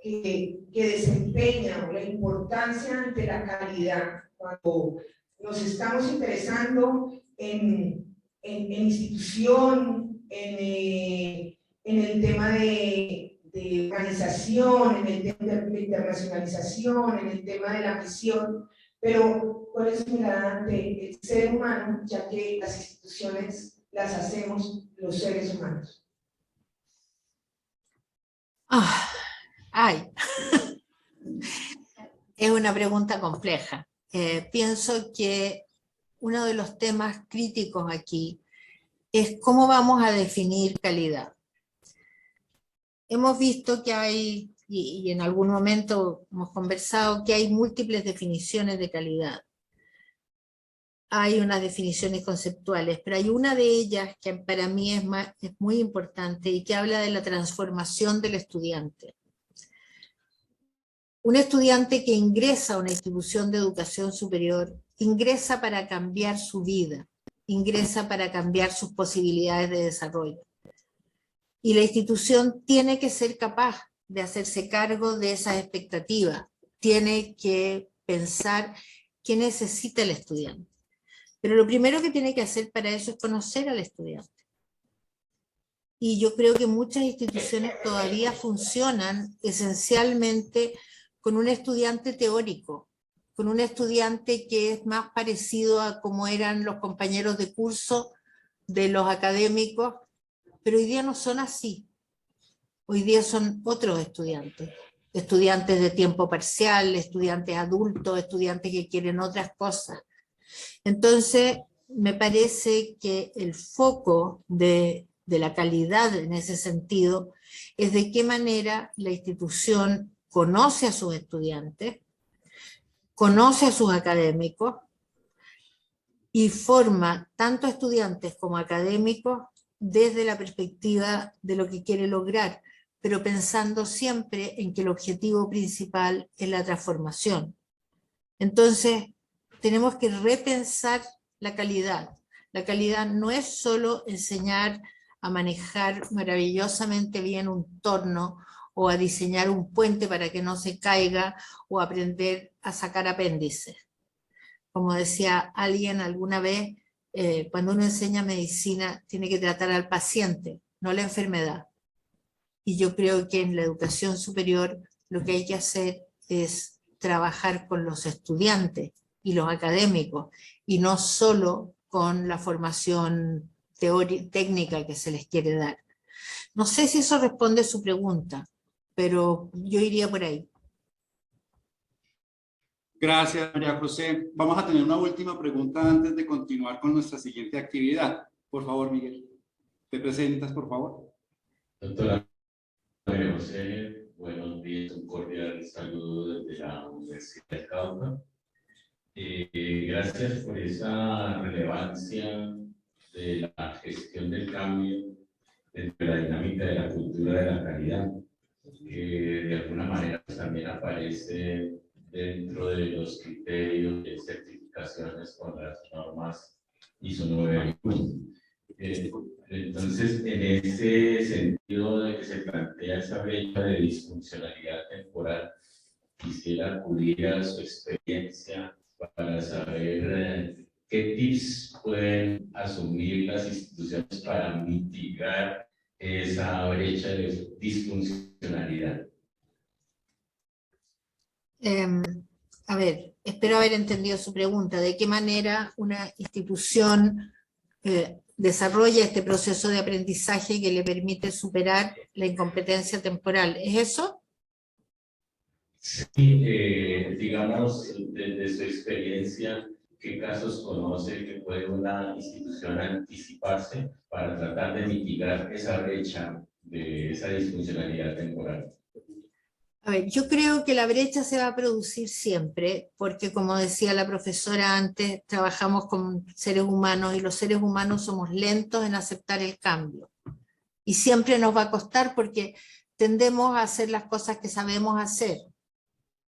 D: que desempeña o la importancia ante la calidad cuando nos estamos interesando en institución, en el tema de organización, en el tema de internacionalización, en el tema de la misión, pero cuál es su mirada ante el ser humano, ya que las instituciones las hacemos los seres humanos?
B: Es una pregunta compleja. Pienso que uno de los temas críticos aquí es cómo vamos a definir calidad. Hemos visto que hay, y en algún momento hemos conversado, que hay múltiples definiciones de calidad. Hay unas definiciones conceptuales, pero hay una de ellas que para mí es muy importante y que habla de la transformación del estudiante. Un estudiante que ingresa a una institución de educación superior, ingresa para cambiar su vida, ingresa para cambiar sus posibilidades de desarrollo. Y la institución tiene que ser capaz de hacerse cargo de esas expectativas, tiene que pensar qué necesita el estudiante. Pero lo primero que tiene que hacer para eso es conocer al estudiante. Y yo creo que muchas instituciones todavía funcionan esencialmente con un estudiante teórico, con un estudiante que es más parecido a como eran los compañeros de curso de los académicos, pero hoy día no son así. Hoy día son otros estudiantes, estudiantes de tiempo parcial, estudiantes adultos, estudiantes que quieren otras cosas. Entonces, me parece que el foco de la calidad en ese sentido es de qué manera la institución conoce a sus estudiantes, conoce a sus académicos y forma tanto estudiantes como académicos desde la perspectiva de lo que quiere lograr, pero pensando siempre en que el objetivo principal es la transformación. Entonces, tenemos que repensar la calidad. La calidad no es solo enseñar a manejar maravillosamente bien un torno o a diseñar un puente para que no se caiga o aprender a sacar apéndices. Como decía alguien alguna vez, cuando uno enseña medicina tiene que tratar al paciente, no la enfermedad. Y yo creo que en la educación superior lo que hay que hacer es trabajar con los estudiantes y los académicos, y no solo con la formación técnica que se les quiere dar. No sé si eso responde a su pregunta, pero yo iría por ahí.
A: Gracias, María José. Vamos a tener una última pregunta antes de continuar con nuestra siguiente actividad. Por favor, Miguel, ¿te presentas, por favor?
E: Doctora María José, buenos días, un cordial saludo desde la Universidad del Cauca. Gracias por esa relevancia de la gestión del cambio dentro de la dinámica de la cultura de la calidad, que de alguna manera también aparece dentro de los criterios de certificaciones con las normas ISO 9001. Entonces, en ese sentido de que se plantea esa brecha de disfuncionalidad temporal, quisiera acudir a su experiencia para saber qué tips pueden asumir las instituciones para mitigar esa brecha de disfuncionalidad.
B: A ver, espero haber entendido su pregunta. ¿De qué manera una institución desarrolla este proceso de aprendizaje que le permite superar la incompetencia temporal? ¿Es eso?
E: Sí, digamos, desde su experiencia, ¿qué casos conoce que puede una institución anticiparse para tratar de mitigar esa brecha de esa disfuncionalidad temporal?
B: A ver, yo creo que la brecha se va a producir siempre, porque como decía la profesora antes, trabajamos con seres humanos y los seres humanos somos lentos en aceptar el cambio. Y siempre nos va a costar porque tendemos a hacer las cosas que sabemos hacer.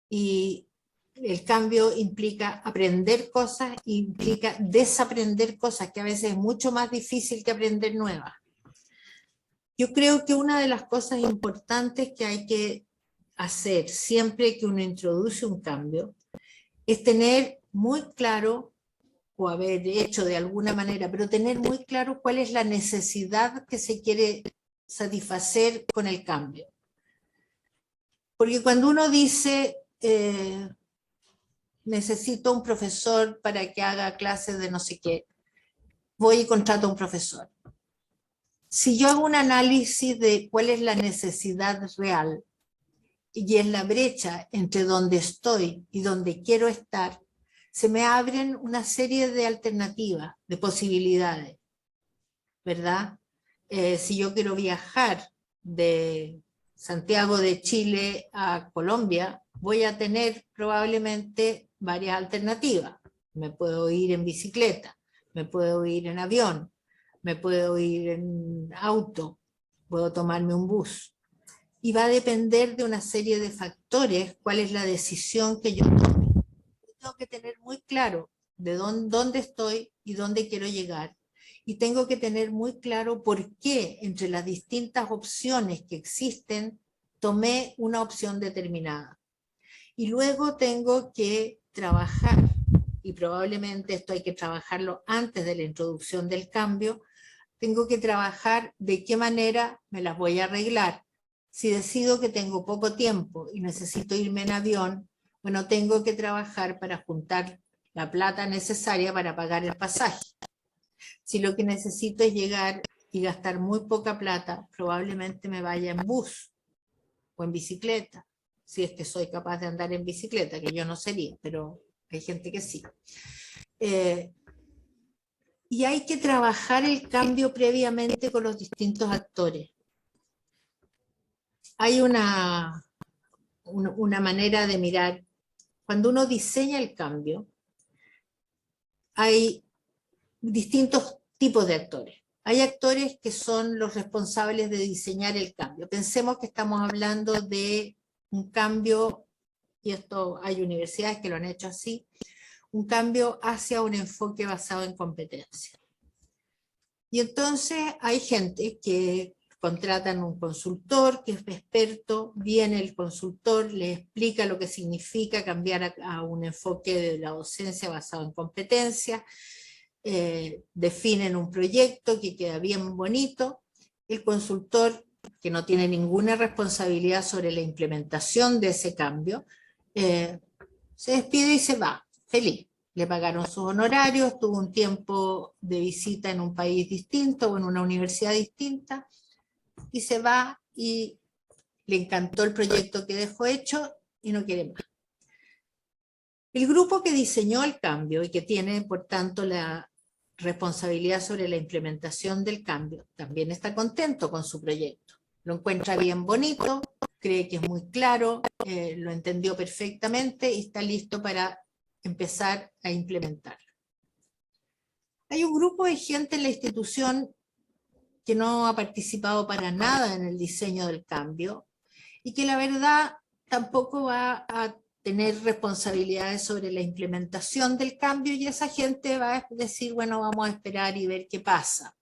B: Y el cambio implica aprender cosas, implica desaprender cosas, que a veces es mucho más difícil que aprender nuevas. Yo creo que una de las cosas importantes que hay que hacer siempre que uno introduce un cambio es tener muy claro, o haber hecho de alguna manera, pero tener muy claro cuál es la necesidad que se quiere satisfacer con el cambio. Porque cuando uno dice necesito un profesor para que haga clases de no sé qué, voy y contrato a un profesor. Si yo hago un análisis de cuál es la necesidad real y en la brecha entre donde estoy y donde quiero estar, se me abren una serie de alternativas, de posibilidades, ¿verdad? Si yo quiero viajar de Santiago de Chile a Colombia, voy a tener probablemente varias alternativas. Me puedo ir en bicicleta, me puedo ir en avión, me puedo ir en auto, puedo tomarme un bus. Y va a depender de una serie de factores cuál es la decisión que yo tome. Tengo que tener muy claro de dónde estoy y dónde quiero llegar. Y tengo que tener muy claro por qué entre las distintas opciones que existen tomé una opción determinada. Y luego tengo que trabajar, y probablemente esto hay que trabajarlo antes de la introducción del cambio, tengo que trabajar de qué manera me las voy a arreglar. Si decido que tengo poco tiempo y necesito irme en avión, bueno, tengo que trabajar para juntar la plata necesaria para pagar el pasaje. Si lo que necesito es llegar y gastar muy poca plata, probablemente me vaya en bus o en bicicleta, si es que soy capaz de andar en bicicleta, que yo no sería, pero hay gente que sí. Y hay que trabajar el cambio previamente con los distintos actores. Hay una manera de mirar, cuando uno diseña el cambio, hay distintos tipos de actores. Hay actores que son los responsables de diseñar el cambio. Pensemos que estamos hablando de un cambio, y esto hay universidades que lo han hecho así, un cambio hacia un enfoque basado en competencia. Y entonces hay gente que contratan un consultor que es experto, viene el consultor, le explica lo que significa cambiar a un enfoque de la docencia basado en competencia, definen un proyecto que queda bien bonito, el consultor, que no tiene ninguna responsabilidad sobre la implementación de ese cambio, se despide y se va, feliz. Le pagaron sus honorarios, tuvo un tiempo de visita en un país distinto o en una universidad distinta, y se va y le encantó el proyecto que dejó hecho y no quiere más. El grupo que diseñó el cambio y que tiene, por tanto, la responsabilidad sobre la implementación del cambio, también está contento con su proyecto. Lo encuentra bien bonito, cree que es muy claro, lo entendió perfectamente y está listo para empezar a implementarlo. Hay un grupo de gente en la institución que no ha participado para nada en el diseño del cambio y que la verdad tampoco va a tener responsabilidades sobre la implementación del cambio, y esa gente va a decir, bueno, vamos a esperar y ver qué pasa.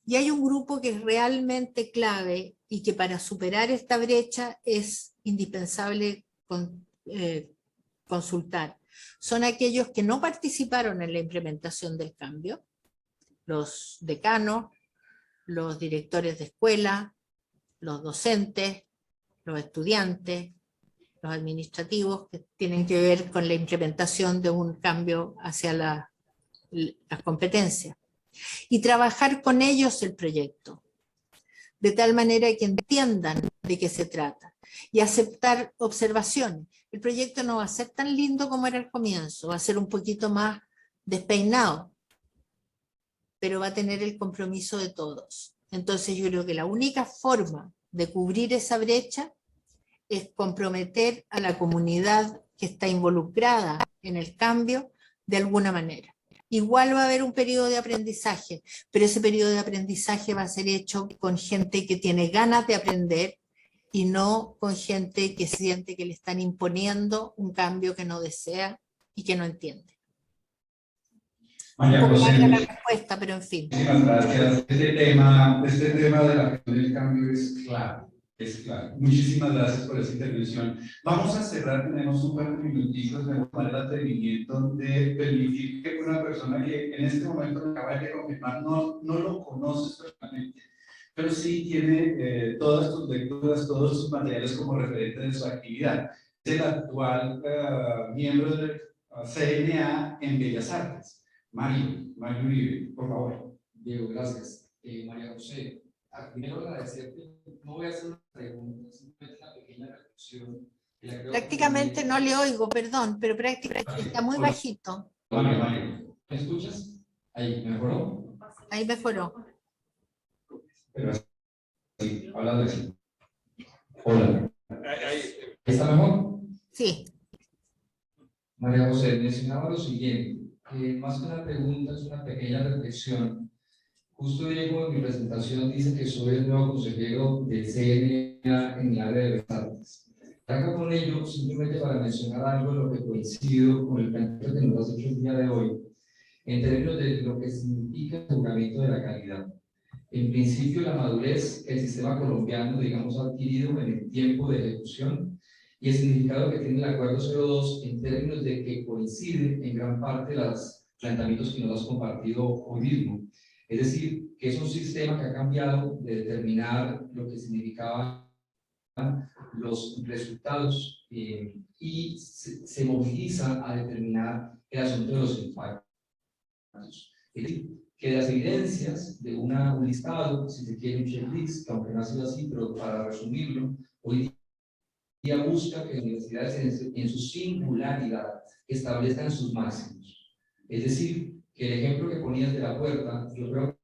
B: Y hay un grupo que es realmente clave y que para superar esta brecha es indispensable consultar. Son aquellos que no participaron en la implementación del cambio, los decanos, los directores de escuela, los docentes, los estudiantes, los administrativos, que tienen que ver con la implementación de un cambio hacia las competencias. Y trabajar con ellos el proyecto, de tal manera que entiendan de qué se trata, y aceptar observaciones. El proyecto no va a ser tan lindo como era al comienzo, va a ser un poquito más despeinado, pero va a tener el compromiso de todos. Entonces yo creo que la única forma de cubrir esa brecha es comprometer a la comunidad que está involucrada en el cambio de alguna manera. Igual va a haber un periodo de aprendizaje, pero ese periodo de aprendizaje va a ser hecho con gente que tiene ganas de aprender y no con gente que siente que le están imponiendo un cambio que no desea y que no entiende.
F: María
B: Un poco larga la
F: José,
B: respuesta, pero en fin.
F: muchísimas gracias. Este tema de la gestión del cambio es clave, es clave. Muchísimas gracias por esa intervención. Vamos a cerrar, tenemos un par de minutitos, me voy a tomar el atrevimiento de permitir que una persona que en este momento me acaba de confirmar no lo conoces personalmente, pero sí tiene todas tus lecturas, todos sus materiales como referente de su actividad. Es el actual miembro del CNA en Bellas Artes. Mario Uribe, por favor.
G: Diego, gracias. María José, primero agradecerte. No voy a hacer una pregunta, simplemente una pequeña reflexión.
B: Prácticamente no le oigo, perdón, pero prácticamente está muy bajito.
F: Mario.
G: ¿Me escuchas? Ahí, ¿mejoró?
B: Ahí mejoró.
F: Pero así, hablando así. Hola. ¿Está mejor?
B: Sí.
G: María José, mencionaba lo siguiente, que más que una pregunta es una pequeña reflexión. Justo Diego en mi presentación dice que soy el nuevo consejero del CNA en el área de Bellas Artes. Acá con ello, simplemente para mencionar algo de lo que coincido con el planteamiento que nos has hecho el día de hoy, en términos de lo que significa el aseguramiento de la calidad. En principio, la madurez que el sistema colombiano, digamos, ha adquirido en el tiempo de ejecución y el significado que tiene el Acuerdo 02 en términos de que coincide en gran parte los planteamientos que nos has compartido hoy mismo. Es decir, que es un sistema que ha cambiado de determinar lo que significaban los resultados y se moviliza a determinar el asunto de los impactos. Es decir, que las evidencias de un listado, si se quiere un checklist, que aunque no ha sido así, pero para resumirlo, hoy día busca que las universidades en su singularidad establezcan sus máximos. Es decir, que el ejemplo que ponías de la puerta, yo creo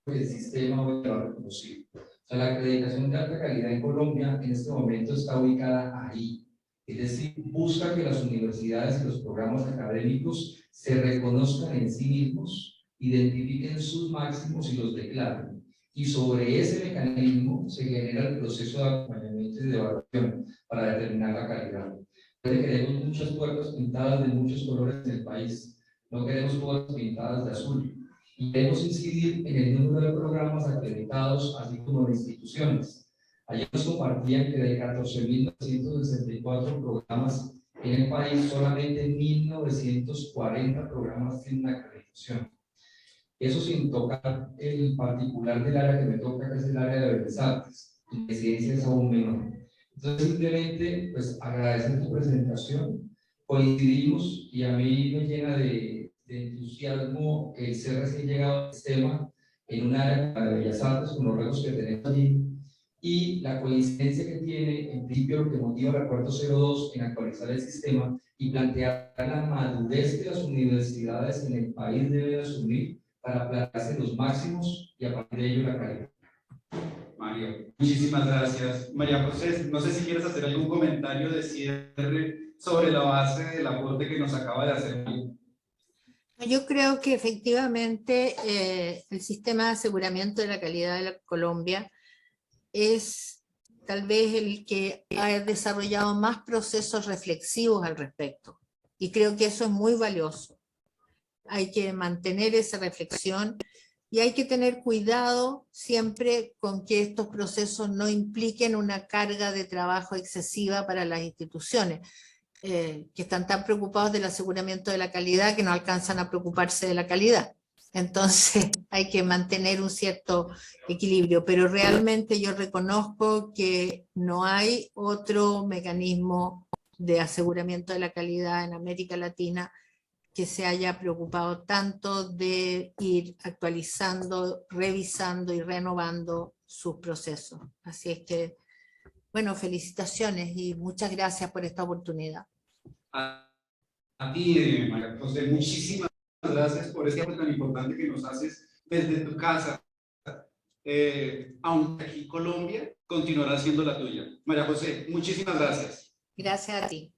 G: que el sistema hoy lo ha reconocido. O sea, la acreditación de alta calidad en Colombia en este momento está ubicada ahí. Es decir, busca que las universidades y los programas académicos se reconozcan en sí mismos, identifiquen sus máximos y los declaren. Y sobre ese mecanismo se genera el proceso de acompañamiento y de evaluación para determinar la calidad. Queremos muchas puertas pintadas de muchos colores en el país. No queremos puertas pintadas de azul. Y queremos incidir en el número de programas acreditados, así como de instituciones. Ayer nos compartían que de 14.964 programas en el país, solamente 1.940 programas tienen acreditación. Eso sin tocar el particular del área que me toca, que es el área de Bellas Artes. La incidencia es aún menor. Entonces, simplemente, pues, agradecer tu presentación. Coincidimos y a mí me llena de entusiasmo el ser recién llegado al sistema en un área de Bellas Artes, con los retos que tenemos allí, y la coincidencia que tiene, en principio, lo que motiva el Acuerdo 02 en actualizar el sistema y plantear la madurez que las universidades en el país deben asumir para plantearse los máximos y a partir de ello la calidad.
F: Mario, muchísimas gracias. María José, no sé si quieres hacer algún comentario de cierre sobre la base del aporte que nos acaba de hacer.
B: Yo creo que efectivamente el sistema de aseguramiento de la calidad de la Colombia es tal vez el que ha desarrollado más procesos reflexivos al respecto. Y creo que eso es muy valioso. Hay que mantener esa reflexión y hay que tener cuidado siempre con que estos procesos no impliquen una carga de trabajo excesiva para las instituciones, que están tan preocupados del aseguramiento de la calidad que no alcanzan a preocuparse de la calidad. Entonces hay que mantener un cierto equilibrio, pero realmente yo reconozco que no hay otro mecanismo de aseguramiento de la calidad en América Latina que se haya preocupado tanto de ir actualizando, revisando y renovando sus procesos. Así es que, bueno, felicitaciones y muchas gracias por esta oportunidad.
F: A ti, María José, muchísimas gracias por este aporte tan importante que nos haces desde tu casa. Aunque aquí Colombia continuará siendo la tuya. María José, muchísimas gracias.
B: Gracias a ti.